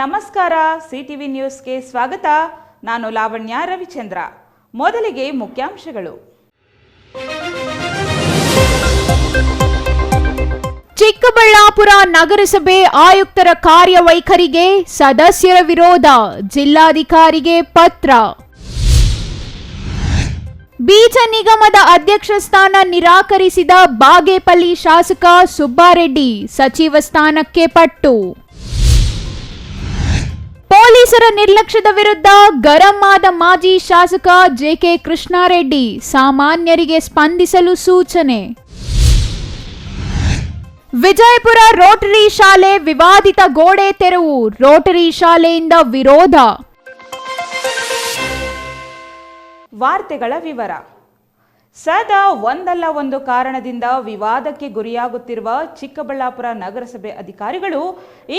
ನಮಸ್ಕಾರ, ಸಿಟಿವಿ ನ್ಯೂಸ್ಗೆ ಸ್ವಾಗತ. ನಾನು ಲಾವಣ್ಯ ರವಿಚಂದ್ರ. ಮೊದಲಿಗೆ ಮುಖ್ಯಾಂಶಗಳು. ಚಿಕ್ಕಬಳ್ಳಾಪುರ ನಗರಸಭೆ ಆಯುಕ್ತರ ಕಾರ್ಯವೈಖರಿಗೆ ಸದಸ್ಯರ ವಿರೋಧ, ಜಿಲ್ಲಾಧಿಕಾರಿಗೆ ಪತ್ರ. ಬೀಜ ನಿಗಮದ ಅಧ್ಯಕ್ಷ ಸ್ಥಾನ ನಿರಾಕರಿಸಿದ ಬಾಗೇಪಲ್ಲಿ ಶಾಸಕ ಸುಬ್ಬಾರೆಡ್ಡಿ, ಸಚಿವ ಸ್ಥಾನಕ್ಕೆ ಪಟ್ಟು. ಪೊಲೀಸರ ನಿರ್ಲಕ್ಷ್ಯದ ವಿರುದ್ಧ ಗರಂ ಆದ ಮಾಜಿ ಶಾಸಕ ಜೆಕೆ ಕೃಷ್ಣಾರೆಡ್ಡಿ, ಸಾಮಾನ್ಯರಿಗೆ ಸ್ಪಂದಿಸಲು ಸೂಚನೆ. ವಿಜಯಪುರ ರೋಟರಿ ಶಾಲೆ ವಿವಾದಿತ ಗೋಡೆ ತೆರವು, ರೋಟರಿ ಶಾಲೆಯಿಂದ ವಿರೋಧ. ವಾರ್ತೆಗಳ ವಿವರ. ಸದಾ ಒಂದಲ್ಲ ಒಂದು ಕಾರಣದಿಂದ ವಿವಾದಕ್ಕೆ ಗುರಿಯಾಗುತ್ತಿರುವ ಚಿಕ್ಕಬಳ್ಳಾಪುರ ನಗರಸಭೆ ಅಧಿಕಾರಿಗಳು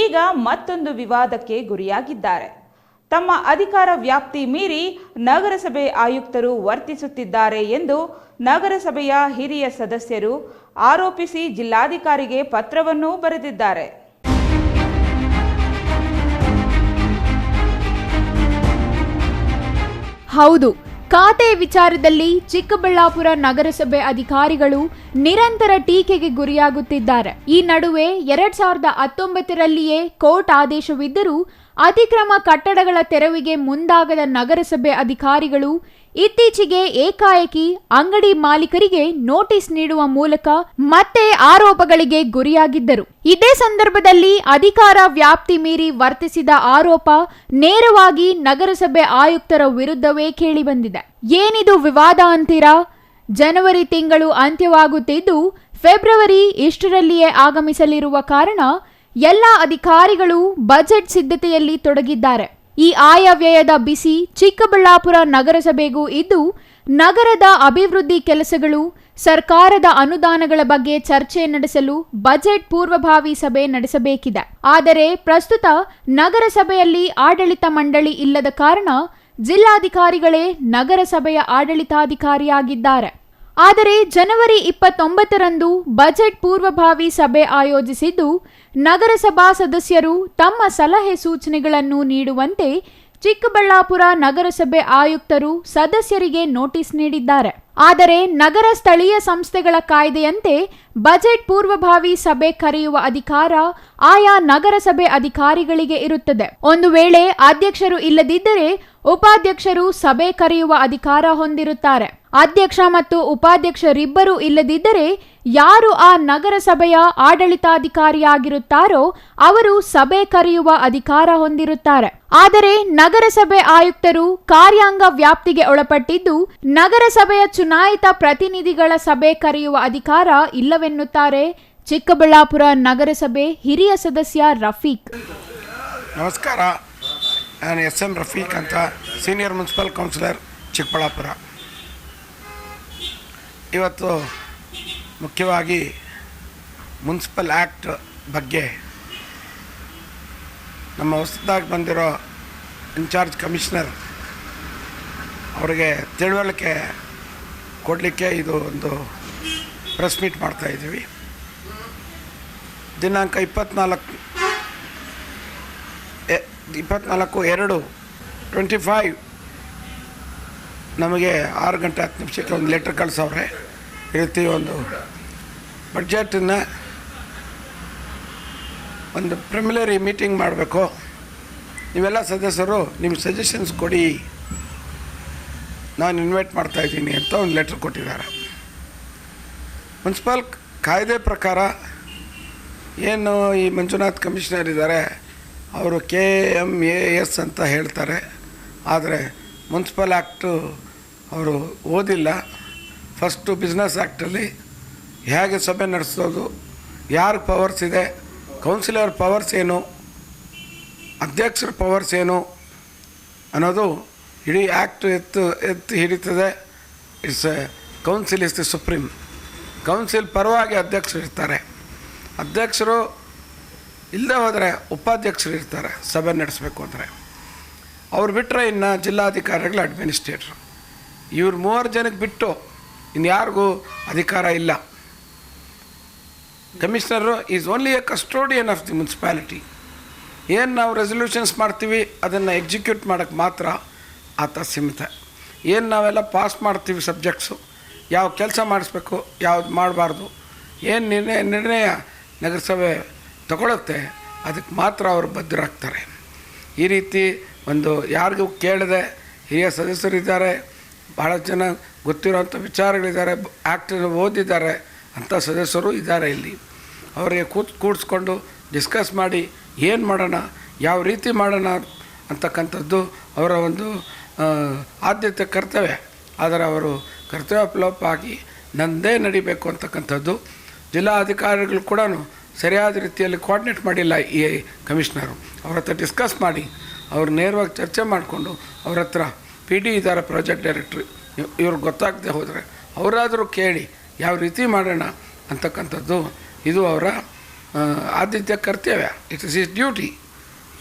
ಈಗ ಮತ್ತೊಂದು ವಿವಾದಕ್ಕೆ ಗುರಿಯಾಗಿದ್ದಾರೆ. ತಮ್ಮ ಅಧಿಕಾರ ವ್ಯಾಪ್ತಿ ಮೀರಿ ನಗರಸಭೆ ಆಯುಕ್ತರು ವರ್ತಿಸುತ್ತಿದ್ದಾರೆ ಎಂದು ನಗರಸಭೆಯ ಹಿರಿಯ ಸದಸ್ಯರು ಆರೋಪಿಸಿ ಜಿಲ್ಲಾಧಿಕಾರಿಗೆ ಪತ್ರವನ್ನು ಬರೆದಿದ್ದಾರೆ. ಹೌದು, ಖಾತೆ ವಿಚಾರದಲ್ಲಿ ಚಿಕ್ಕಬಳ್ಳಾಪುರ ನಗರಸಭೆ ಅಧಿಕಾರಿಗಳು ನಿರಂತರ ಟೀಕೆಗೆ ಗುರಿಯಾಗುತ್ತಿದ್ದಾರೆ. ಈ ನಡುವೆ 2019ರಲ್ಲಿಯೇ ಕೋರ್ಟ್ ಆದೇಶವಿದ್ದರೂ ಅತಿಕ್ರಮ ಕಟ್ಟಡಗಳ ತೆರವಿಗೆ ಮುಂದಾಗದ ನಗರಸಭೆ ಅಧಿಕಾರಿಗಳು ಇತ್ತೀಚೆಗೆ ಏಕಾಏಕಿ ಅಂಗಡಿ ಮಾಲೀಕರಿಗೆ ನೋಟಿಸ್ ನೀಡುವ ಮೂಲಕ ಮತ್ತೆ ಆರೋಪಗಳಿಗೆ ಗುರಿಯಾಗಿದ್ದರು. ಇದೇ ಸಂದರ್ಭದಲ್ಲಿ ಅಧಿಕಾರ ವ್ಯಾಪ್ತಿ ಮೀರಿ ವರ್ತಿಸಿದ ಆರೋಪ ನೇರವಾಗಿ ನಗರಸಭೆ ಆಯುಕ್ತರ ವಿರುದ್ಧವೇ ಕೇಳಿಬಂದಿದೆ. ಏನಿದು ವಿವಾದ ಅಂತೀರಾ? ಜನವರಿ ತಿಂಗಳು ಅಂತ್ಯವಾಗುತ್ತಿದ್ದು ಫೆಬ್ರವರಿ ಇಷ್ಟರಲ್ಲಿಯೇ ಆಗಮಿಸಲಿರುವ ಕಾರಣ ಎಲ್ಲ ಅಧಿಕಾರಿಗಳು ಬಜೆಟ್ ಸಿದ್ಧತೆಯಲ್ಲಿ ತೊಡಗಿದ್ದಾರೆ. ಈ ಆಯವ್ಯಯದ ಬಿಸಿ ಚಿಕ್ಕಬಳ್ಳಾಪುರ ನಗರಸಭೆಗೂ ಇದ್ದು ನಗರದ ಅಭಿವೃದ್ಧಿ ಕೆಲಸಗಳು, ಸರ್ಕಾರದ ಅನುದಾನಗಳ ಬಗ್ಗೆ ಚರ್ಚೆ ನಡೆಸಲು ಬಜೆಟ್ ಪೂರ್ವಭಾವಿ ಸಭೆ ನಡೆಸಬೇಕಿದೆ. ಆದರೆ ಪ್ರಸ್ತುತ ನಗರಸಭೆಯಲ್ಲಿ ಆಡಳಿತ ಮಂಡಳಿ ಇಲ್ಲದ ಕಾರಣ ಜಿಲ್ಲಾಧಿಕಾರಿಗಳೇ ನಗರಸಭೆಯ ಆಡಳಿತಾಧಿಕಾರಿಯಾಗಿದ್ದಾರೆ. ಆದರೆ ಜನವರಿ 29ರಂದು ಬಜೆಟ್ ಪೂರ್ವಭಾವಿ ಸಭೆ ಆಯೋಜಿಸಿದ್ದು ನಗರಸಭಾ ಸದಸ್ಯರು ತಮ್ಮ ಸಲಹೆ ಸೂಚನೆಗಳನ್ನು ನೀಡುವಂತೆ ಚಿಕ್ಕಬಳ್ಳಾಪುರ ನಗರಸಭೆ ಆಯುಕ್ತರು ಸದಸ್ಯರಿಗೆ ನೋಟಿಸ್ ನೀಡಿದ್ದಾರೆ. ಆದರೆ ನಗರ ಸ್ಥಳೀಯ ಸಂಸ್ಥೆಗಳ ಕಾಯ್ದೆಯಂತೆ ಬಜೆಟ್ ಪೂರ್ವಭಾವಿ ಸಭೆ ಕರೆಯುವ ಅಧಿಕಾರ ಆಯಾ ನಗರಸಭೆ ಅಧಿಕಾರಿಗಳಿಗೆ ಇರುತ್ತದೆ. ಒಂದು ವೇಳೆ ಅಧ್ಯಕ್ಷರು ಇಲ್ಲದಿದ್ದರೆ ಉಪಾಧ್ಯಕ್ಷರು ಸಭೆ ಕರೆಯುವ ಅಧಿಕಾರ ಹೊಂದಿರುತ್ತಾರೆ. ಅಧ್ಯಕ್ಷ ಮತ್ತು ಉಪಾಧ್ಯಕ್ಷರಿಬ್ಬರು ಇಲ್ಲದಿದ್ದರೆ ಯಾರು ಆ ನಗರಸಭೆಯ ಆಡಳಿತಾಧಿಕಾರಿಯಾಗಿರುತ್ತಾರೋ ಅವರು ಸಭೆ ಕರೆಯುವ ಅಧಿಕಾರ ಹೊಂದಿರುತ್ತಾರೆ. ಆದರೆ ನಗರಸಭೆ ಆಯುಕ್ತರು ಕಾರ್ಯಾಂಗ ವ್ಯಾಪ್ತಿಗೆ ಒಳಪಟ್ಟಿದ್ದು ನಗರಸಭೆಯ ಚುನಾಯಿತ ಪ್ರತಿನಿಧಿಗಳ ಸಭೆ ಕರೆಯುವ ಅಧಿಕಾರ ಇಲ್ಲವೆನ್ನುತ್ತಾರೆ ಚಿಕ್ಕಬಳ್ಳಾಪುರ ನಗರಸಭೆ ಹಿರಿಯ ಸದಸ್ಯ ರಫೀಕ್. ನಮಸ್ಕಾರ, ನಾನು SM ರಫೀಕ್ ಅಂತ, ಸೀನಿಯರ್ ಮುನ್ಸಿಪಲ್ ಕೌನ್ಸಿಲರ್ ಚಿಕ್ಕಬಳ್ಳಾಪುರ. ಇವತ್ತು ಮುಖ್ಯವಾಗಿ ಮುನ್ಸಿಪಲ್ ಆ್ಯಕ್ಟ್ ಬಗ್ಗೆ ನಮ್ಮ ಹೊಸದಾಗಿ ಬಂದಿರೋ ಇನ್ಚಾರ್ಜ್ ಕಮಿಷನರ್ ಅವರಿಗೆ ತಿಳುವಳಿಕೆ ಕೊಡಲಿಕ್ಕೆ ಇದು ಒಂದು ಪ್ರೆಸ್ ಮೀಟ್ ಮಾಡ್ತಾಯಿದ್ದೀವಿ. ದಿನಾಂಕ 24/2/25 ನಮಗೆ 6 ಗಂಟೆ 10 ನಿಮಿಷಕ್ಕೆ ಒಂದು ಲೆಟ್ರ್ ಕಳಿಸವ್ರೆ. ಈ ರೀತಿ ಒಂದು ಬಡ್ಜೆಟನ್ನು ಒಂದು ಪ್ರಿಮಿಲರಿ ಮೀಟಿಂಗ್ ಮಾಡಬೇಕು, ನೀವೆಲ್ಲ ಸದಸ್ಯರು ನಿಮ್ಮ ಸಜೆಷನ್ಸ್ ಕೊಡಿ, ನಾನು ಇನ್ವೈಟ್ ಮಾಡ್ತಾಯಿದ್ದೀನಿ ಅಂತ ಒಂದು ಲೆಟ್ರ್ ಕೊಟ್ಟಿದ್ದಾರೆ. ಮುನ್ಸಿಪಲ್ ಕಾಯ್ದೆ ಪ್ರಕಾರ ಏನು ಈ ಮಂಜುನಾಥ್ ಕಮಿಷನರ್ ಇದ್ದಾರೆ ಅವರು KMAS ಅಂತ ಹೇಳ್ತಾರೆ. ಆದರೆ ಮುನ್ಸಿಪಲ್ ಆ್ಯಕ್ಟು ಅವರು ಓದಿಲ್ಲ. ಫಸ್ಟು ಬಿಸ್ನೆಸ್ ಆ್ಯಕ್ಟಲ್ಲಿ ಹೇಗೆ ಸಭೆ ನಡೆಸೋದು, ಯಾರ ಪವರ್ಸ್ ಇದೆ, ಕೌನ್ಸಿಲರ್ ಪವರ್ಸ್ ಏನು, ಅಧ್ಯಕ್ಷರ ಪವರ್ಸ್ ಏನು ಅನ್ನೋದು ಇಡೀ ಆ್ಯಕ್ಟು ಎತ್ತು ಹಿಡಿತದೆ. It's council is the supreme. Council ಪರವಾಗಿ ಅಧ್ಯಕ್ಷರು ಇರ್ತಾರೆ. ಅಧ್ಯಕ್ಷರು ಇಲ್ಲದೆ ಹೋದರೆ ಉಪಾಧ್ಯಕ್ಷರು ಇರ್ತಾರೆ ಸಭೆ ನಡೆಸಬೇಕು ಅಂದರೆ. ಅವ್ರು ಬಿಟ್ಟರೆ ಇನ್ನು ಜಿಲ್ಲಾಧಿಕಾರಿಗಳು ಅಡ್ಮಿನಿಸ್ಟ್ರೇಟ್ರು. ಇವ್ರು 3 ಜನಕ್ಕೆ ಬಿಟ್ಟು ಇನ್ಯಾರಿಗೂ ಅಧಿಕಾರ ಇಲ್ಲ. Commissioner is only a custodian of the municipality. ಏನು ನಾವು ರೆಸಲ್ಯೂಷನ್ಸ್ ಮಾಡ್ತೀವಿ ಅದನ್ನು ಎಕ್ಸಿಕ್ಯೂಟ್ ಮಾಡೋಕ್ಕೆ ಮಾತ್ರ ಆತ ಸೀಮಿತ. ಏನು ನಾವೆಲ್ಲ ಪಾಸ್ ಮಾಡ್ತೀವಿ ಸಬ್ಜೆಕ್ಟ್ಸು, ಯಾವ ಕೆಲಸ ಮಾಡಿಸ್ಬೇಕು ಯಾವ್ದು ಮಾಡಬಾರ್ದು, ಏನು ನಿರ್ಣಯ ನಗರಸಭೆ ತಗೊಳುತ್ತೆ ಅದಕ್ಕೆ ಮಾತ್ರ ಅವರು ಬದ್ಧರಾಗ್ತಾರೆ. ಈ ರೀತಿ ಒಂದು ಯಾರಿಗೂ ಕೇಳದೆ ಹಿರಿಯ ಸದಸ್ಯರಿದ್ದಾರೆ, ಭಾಳ ಜನ ಗೊತ್ತಿರೋಂಥ ವಿಚಾರಗಳಿದ್ದಾರೆ, ಆ್ಯಕ್ಟನ್ನು ಓದಿದ್ದಾರೆ ಅಂಥ ಸದಸ್ಯರು ಇದ್ದಾರೆ ಇಲ್ಲಿ. ಅವರಿಗೆ ಕೂಡಿಸ್ಕೊಂಡು ಡಿಸ್ಕಸ್ ಮಾಡಿ ಏನು ಮಾಡೋಣ, ಯಾವ ರೀತಿ ಮಾಡೋಣ ಅಂತಕ್ಕಂಥದ್ದು ಅವರ ಒಂದು ಆದ್ಯತೆ ಕರ್ತವ್ಯ. ಆದರೆ ಅವರು ಕರ್ತವ್ಯಲೋಪ ಆಗಿ ನಂದೇ ನಡಿಬೇಕು ಅಂತಕ್ಕಂಥದ್ದು ಜಿಲ್ಲಾ ಅಧಿಕಾರಿಗಳು ಕೂಡ ಸರಿಯಾದ ರೀತಿಯಲ್ಲಿ ಕೋಆರ್ಡಿನೇಟ್ ಮಾಡಿಲ್ಲ. ಈ ಕಮಿಷನರು ಅವ್ರ ಹತ್ರ ಡಿಸ್ಕಸ್ ಮಾಡಿ ಅವ್ರು ನೇರವಾಗಿ ಚರ್ಚೆ ಮಾಡಿಕೊಂಡು ಅವ್ರ ಹತ್ರ PD ಇದ್ದಾರೆ ಪ್ರಾಜೆಕ್ಟ್ ಡೈರೆಕ್ಟ್ರು, ಇವ್ರಿಗೆ ಗೊತ್ತಾಗದೆ ಹೋದರೆ ಅವರಾದರೂ ಕೇಳಿ ಯಾವ ರೀತಿ ಮಾಡೋಣ ಅಂತಕ್ಕಂಥದ್ದು ಇದು ಅವರ ಆದ್ಯತೆ ಕರ್ತವ್ಯ. It is is duty.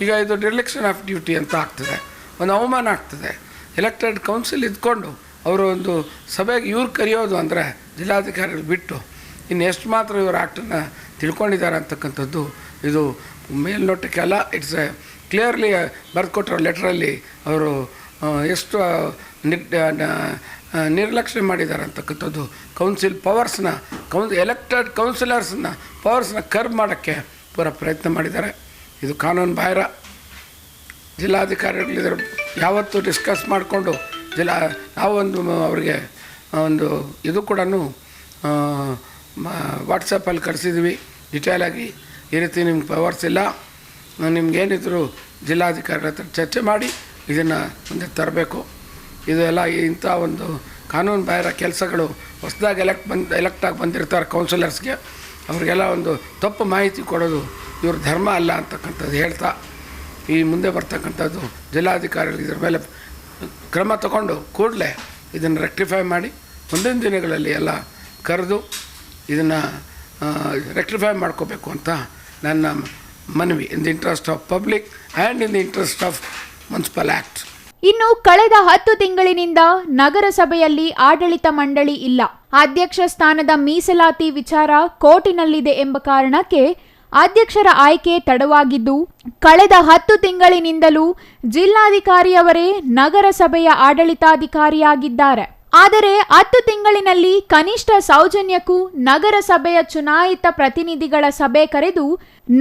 ಈಗ ಇದು ಡಿರೆಕ್ಷನ್ ಆಫ್ ಡ್ಯೂಟಿ ಅಂತ ಆಗ್ತದೆ, ಒಂದು ಅವಮಾನ ಆಗ್ತದೆ. ಎಲೆಕ್ಟೆಡ್ ಕೌನ್ಸಿಲ್ ಇದ್ಕೊಂಡು ಅವರು ಒಂದು ಸಭೆಗೆ ಇವ್ರು ಕರೆಯೋದು ಅಂದರೆ ಜಿಲ್ಲಾಧಿಕಾರಿಗಳು ಬಿಟ್ಟು ಇನ್ನು ಎಷ್ಟು ಮಾತ್ರ ಇವರು ಆ್ಯಕ್ಟನ್ನು ತಿಳ್ಕೊಂಡಿದ್ದಾರೆ ಅಂತಕ್ಕಂಥದ್ದು ಇದು ಮೇಲ್ನೋಟಕ್ಕೆಲ್ಲ ಇಟ್ಸ್ ಕ್ಲಿಯರ್ಲಿ ಬರೆದುಕೊಟ್ಟಿರೋ ಲೆಟ್ರಲ್ಲಿ ಅವರು ಎಷ್ಟು ನಿರ್ಲಕ್ಷ್ಯ ಮಾಡಿದ್ದಾರೆ ಅಂತಕ್ಕಂಥದ್ದು. ಕೌನ್ಸಿಲ್ ಪವರ್ಸ್ನ ಎಲೆಕ್ಟೆಡ್ ಕೌನ್ಸಿಲರ್ಸ್ನ ಪವರ್ಸ್ನ ಕರ್ವ್ ಮಾಡೋಕ್ಕೆ ಪೂರ ಪ್ರಯತ್ನ ಮಾಡಿದ್ದಾರೆ. ಇದು ಕಾನೂನು ಬಾಹಿರ. ಜಿಲ್ಲಾಧಿಕಾರಿಗಳಿದ್ರು ಯಾವತ್ತೂ ಡಿಸ್ಕಸ್ ಮಾಡಿಕೊಂಡು ನಾವೊಂದು ಅವರಿಗೆ ಒಂದು ಇದು ಕೂಡ ವಾಟ್ಸಪ್ಪಲ್ಲಿ ಕಳಿಸಿದ್ವಿ ಡಿಟೇಲಾಗಿ, ಈ ರೀತಿ ನಿಮ್ಗೆ ಪವರ್ಸ್ ಇಲ್ಲ, ನಿಮ್ಗೇನಿದ್ರು ಜಿಲ್ಲಾಧಿಕಾರಿಗಳ ಹತ್ರ ಚರ್ಚೆ ಮಾಡಿ ಇದನ್ನು ಮುಂದೆ ತರಬೇಕು. ಇದೆಲ್ಲ ಇಂಥ ಒಂದು ಕಾನೂನು ಬಾಹಿರ ಕೆಲಸಗಳು ಹೊಸದಾಗಿ ಎಲೆಕ್ಟ್ ಆಗಿ ಬಂದಿರ್ತಾರೆ ಕೌನ್ಸಿಲರ್ಸ್ಗೆ, ಅವರಿಗೆಲ್ಲ ಒಂದು ತಪ್ಪು ಮಾಹಿತಿ ಕೊಡೋದು ಇವ್ರ ಧರ್ಮ ಅಲ್ಲ ಅಂತಕ್ಕಂಥದ್ದು ಹೇಳ್ತಾ ಈ ಮುಂದೆ ಬರ್ತಕ್ಕಂಥದ್ದು ಜಿಲ್ಲಾಧಿಕಾರಿಗಳು ಇದ್ರ ಮೇಲೆ ಕ್ರಮ ತಗೊಂಡು ಕೂಡಲೇ ಇದನ್ನು ರೆಕ್ಟಿಫೈ ಮಾಡಿ ಮುಂದಿನ ದಿನಗಳಲ್ಲಿ ಎಲ್ಲ ಕರೆದು ಇದನ್ನು ರೆಕ್ಟಿಫೈ ಮಾಡ್ಕೋಬೇಕು ಅಂತ ನನ್ನ ಮನವಿ. In the interest of public and in the interest of municipal act. ಇನ್ನು ಕಳೆದ 10 ತಿಂಗಳಿನಿಂದ ನಗರಸಭೆಯಲ್ಲಿ ಆಡಳಿತ ಮಂಡಳಿ ಇಲ್ಲ. ಅಧ್ಯಕ್ಷ ಸ್ಥಾನದ ಮೀಸಲಾತಿ ವಿಚಾರ ಕೋರ್ಟಿನಲ್ಲಿದೆ ಎಂಬ ಕಾರಣಕ್ಕೆ ಅಧ್ಯಕ್ಷರ ಆಯ್ಕೆ ತಡವಾಗಿದ್ದು, ಕಳೆದ 10 ತಿಂಗಳಿನಿಂದಲೂ ಜಿಲ್ಲಾಧಿಕಾರಿಯವರೇ ನಗರಸಭೆಯ ಆಡಳಿತಾಧಿಕಾರಿಯಾಗಿದ್ದಾರೆ. ಆದರೆ 10 ತಿಂಗಳಿನಲ್ಲಿ ಕನಿಷ್ಠ ಸೌಜನ್ಯಕ್ಕೂ ನಗರಸಭೆಯ ಚುನಾಯಿತ ಪ್ರತಿನಿಧಿಗಳ ಸಭೆ ಕರೆದು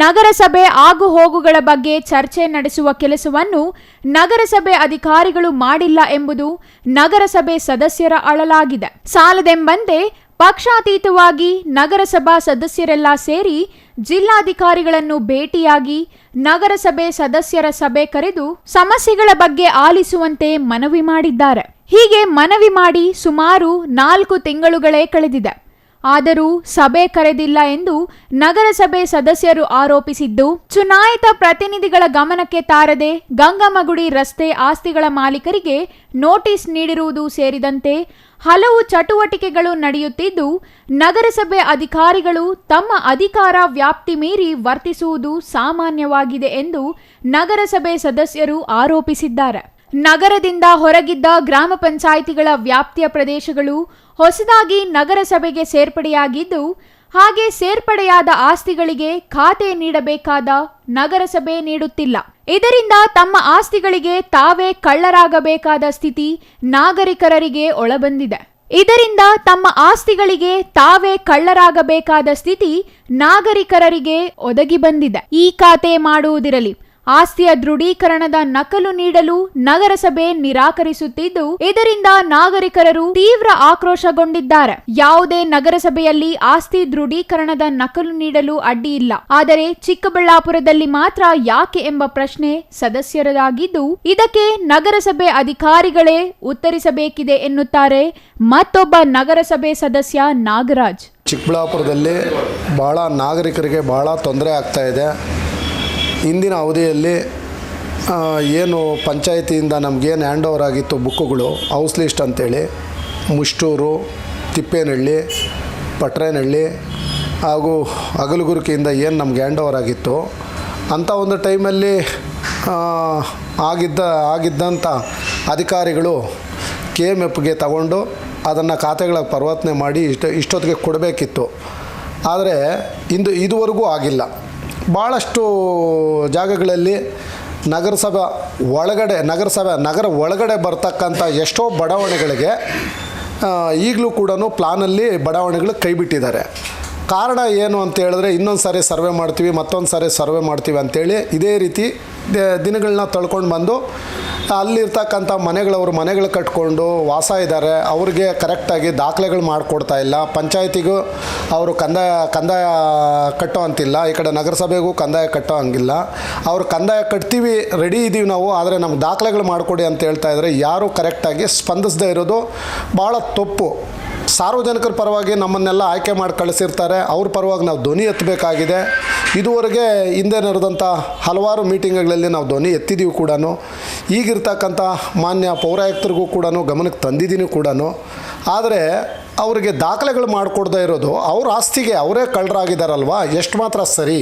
ನಗರಸಭೆ ಆಗು ಹೋಗುಗಳ ಬಗ್ಗೆ ಚರ್ಚೆ ನಡೆಸುವ ಕೆಲಸವನ್ನು ನಗರಸಭೆ ಅಧಿಕಾರಿಗಳು ಮಾಡಿಲ್ಲ ಎಂಬುದು ನಗರಸಭೆ ಸದಸ್ಯರ ಅಳಲಾಗಿದೆ. ಸಾಲದೆಂಬಂತೆ ಪಕ್ಷಾತೀತವಾಗಿ ನಗರಸಭಾ ಸದಸ್ಯರೆಲ್ಲ ಸೇರಿ ಜಿಲ್ಲಾಧಿಕಾರಿಗಳನ್ನು ಭೇಟಿಯಾಗಿ ನಗರಸಭೆ ಸದಸ್ಯರ ಸಭೆ ಕರೆದು ಸಮಸ್ಯೆಗಳ ಬಗ್ಗೆ ಆಲಿಸುವಂತೆ ಮನವಿ ಮಾಡಿದ್ದಾರೆ. ಹೀಗೆ ಮನವಿ ಮಾಡಿ ಸುಮಾರು 4 ತಿಂಗಳುಗಳೇ ಕಳೆದಿದೆ. ಆದರೂ ಸಭೆ ಕರೆದಿಲ್ಲ ಎಂದು ನಗರಸಭೆ ಸದಸ್ಯರು ಆರೋಪಿಸಿದ್ದು, ಚುನಾಯಿತ ಪ್ರತಿನಿಧಿಗಳ ಗಮನಕ್ಕೆ ತಾರದೆ ಗಂಗಮ್ಮಗುಡಿ ರಸ್ತೆ ಆಸ್ತಿಗಳ ಮಾಲೀಕರಿಗೆ ನೋಟಿಸ್ ನೀಡಿರುವುದು ಸೇರಿದಂತೆ ಹಲವು ಚಟುವಟಿಕೆಗಳು ನಡೆಯುತ್ತಿದ್ದು, ನಗರಸಭೆ ಅಧಿಕಾರಿಗಳು ತಮ್ಮ ಅಧಿಕಾರ ವ್ಯಾಪ್ತಿ ಮೀರಿ ವರ್ತಿಸುವುದು ಸಾಮಾನ್ಯವಾಗಿದೆ ಎಂದು ನಗರಸಭೆ ಸದಸ್ಯರು ಆರೋಪಿಸಿದ್ದಾರೆ. ನಗರದಿಂದ ಹೊರಗಿದ್ದ ಗ್ರಾಮ ಪಂಚಾಯಿತಿಗಳ ವ್ಯಾಪ್ತಿಯ ಪ್ರದೇಶಗಳು ಹೊಸದಾಗಿ ನಗರಸಭೆಗೆ ಸೇರ್ಪಡೆಯಾಗಿದ್ದು, ಹಾಗೆ ಸೇರ್ಪಡೆಯಾದ ಆಸ್ತಿಗಳಿಗೆ ಖಾತೆ ನೀಡಬೇಕಾದ ನಗರಸಭೆ ನೀಡುತ್ತಿಲ್ಲ. ಇದರಿಂದ ತಮ್ಮ ಆಸ್ತಿಗಳಿಗೆ ತಾವೇ ಕಳ್ಳರಾಗಬೇಕಾದ ಸ್ಥಿತಿ ನಾಗರಿಕರಿಗೆ ಒದಗಿ ಬಂದಿದೆ. ಈ ಖಾತೆ ಮಾಡುವುದಿರಲಿ, ಆಸ್ತಿಯ ದೃಢೀಕರಣದ ನಕಲು ನೀಡಲು ನಗರಸಭೆ ನಿರಾಕರಿಸುತ್ತಿದ್ದು, ಇದರಿಂದ ನಾಗರಿಕರು ತೀವ್ರ ಆಕ್ರೋಶಗೊಂಡಿದ್ದಾರೆ. ಯಾವುದೇ ನಗರಸಭೆಯಲ್ಲಿ ಆಸ್ತಿ ದೃಢೀಕರಣದ ನಕಲು ನೀಡಲು ಅಡ್ಡಿ ಇಲ್ಲ, ಆದರೆ ಚಿಕ್ಕಬಳ್ಳಾಪುರದಲ್ಲಿ ಮಾತ್ರ ಯಾಕೆ ಎಂಬ ಪ್ರಶ್ನೆ ಸದಸ್ಯರದಾಗಿದ್ದು, ಇದಕ್ಕೆ ನಗರಸಭೆ ಅಧಿಕಾರಿಗಳೇ ಉತ್ತರಿಸಬೇಕಿದೆ ಎನ್ನುತ್ತಾರೆ ಮತ್ತೊಬ್ಬ ನಗರಸಭೆ ಸದಸ್ಯ ನಾಗರಾಜ್. ಚಿಕ್ಕಬಳ್ಳಾಪುರದಲ್ಲಿ ಬಹಳ ನಾಗರಿಕರಿಗೆ ಬಹಳ ತೊಂದರೆ ಆಗ್ತಾ ಇದೆ. ಇಂದಿನ ಅವಧಿಯಲ್ಲಿ ಏನು ಪಂಚಾಯಿತಿಯಿಂದ ನಮಗೇನು ಹ್ಯಾಂಡ್ ಓವರ್ ಆಗಿತ್ತು ಬುಕ್ಕುಗಳು, ಹೌಸ್ ಲಿಸ್ಟ್ ಅಂತೇಳಿ, ಮುಷ್ಟೂರು, ತಿಪ್ಪೇನಹಳ್ಳಿ, ಪಟ್ರೇನಹಳ್ಳಿ ಹಾಗೂ ಅಗಲಗುರ್ಕಿಯಿಂದ ಏನು ನಮ್ಗೆ ಹ್ಯಾಂಡ್ ಓವರ್ ಆಗಿತ್ತು, ಅಂಥ ಒಂದು ಟೈಮಲ್ಲಿ ಆಗಿದ್ದಂಥ ಅಧಿಕಾರಿಗಳು KMFಗೆ ತಗೊಂಡು ಅದನ್ನು ಖಾತೆಗಳಿಗೆ ಪರಿವರ್ತನೆ ಮಾಡಿ ಇಷ್ಟೊತ್ತಿಗೆ ಕೊಡಬೇಕಿತ್ತು. ಆದರೆ ಇದುವರೆಗೂ ಆಗಿಲ್ಲ. ಭಾಳಷ್ಟು ಜಾಗಗಳಲ್ಲಿ ನಗರ ಒಳಗಡೆ ಬರ್ತಕ್ಕಂಥ ಎಷ್ಟೋ ಬಡಾವಣೆಗಳಿಗೆ ಈಗಲೂ ಕೂಡ ಪ್ಲಾನಲ್ಲಿ ಬಡಾವಣೆಗಳು ಕೈ ಬಿಟ್ಟಿದ್ದಾರೆ. ಕಾರಣ ಏನು ಅಂತ ಹೇಳಿದ್ರೆ, ಇನ್ನೊಂದು ಸಾರಿ ಸರ್ವೆ ಮಾಡ್ತೀವಿ, ಮತ್ತೊಂದು ಸಾರಿ ಸರ್ವೆ ಮಾಡ್ತೀವಿ ಅಂಥೇಳಿ ಇದೇ ರೀತಿ ದಿನಗಳನ್ನ ತಳ್ಕೊಂಡು ಬಂದು ಅಲ್ಲಿರ್ತಕ್ಕಂಥ ಮನೆಗಳು ಕಟ್ಕೊಂಡು ವಾಸ ಇದ್ದಾರೆ. ಅವ್ರಿಗೆ ಕರೆಕ್ಟಾಗಿ ದಾಖಲೆಗಳು ಮಾಡಿಕೊಡ್ತಾ ಇಲ್ಲ. ಪಂಚಾಯತಿಗೂ ಅವರು ಕಂದಾಯ ಕಟ್ಟೋ ಅಂತಿಲ್ಲ, ಈ ಕಡೆ ನಗರಸಭೆಗೂ ಕಂದಾಯ ಕಟ್ಟೋ ಹಂಗಿಲ್ಲ. ಅವರು ಕಂದಾಯ ಕಟ್ತೀವಿ, ರೆಡಿ ಇದ್ದೀವಿ ನಾವು, ಆದರೆ ನಮ್ಗೆ ದಾಖಲೆಗಳು ಮಾಡಿಕೊಡಿ ಅಂತ ಹೇಳ್ತಾ ಇದ್ದಾರೆ. ಯಾರೂ ಕರೆಕ್ಟಾಗಿ ಸ್ಪಂದಿಸದೇ ಇರೋದು ಭಾಳ ತಪ್ಪು. ಸಾರ್ವಜನಿಕರ ಪರವಾಗಿ ನಮ್ಮನ್ನೆಲ್ಲ ಆಯ್ಕೆ ಮಾಡಿ ಕಳಿಸಿರ್ತಾರೆ, ಅವ್ರ ಪರವಾಗಿ ನಾವು ಧ್ವನಿ ಎತ್ತಬೇಕಾಗಿದೆ. ಇದುವರೆಗೆ ಹಿಂದೆ ನಡೆದಂಥ ಹಲವಾರು ಮೀಟಿಂಗ್ಗಳಲ್ಲಿ ನಾವು ಧ್ವನಿ ಎತ್ತಿದ್ದೀವಿ ಕೂಡ. ಈಗಿರ್ತಕ್ಕಂಥ ಮಾನ್ಯ ಪೌರಾಯುಕ್ತರಿಗೂ ಕೂಡ ಗಮನಕ್ಕೆ ತಂದಿದ್ದೀನಿ ಕೂಡ. ಆದರೆ ಅವರಿಗೆ ದಾಖಲೆಗಳು ಮಾಡಿಕೊಡ್ದೇ ಇರೋದು, ಅವ್ರ ಆಸ್ತಿಗೆ ಅವರೇ ಕಳ್ಳರಾಗಿದ್ದಾರಲ್ವ, ಎಷ್ಟು ಮಾತ್ರ ಸರಿ?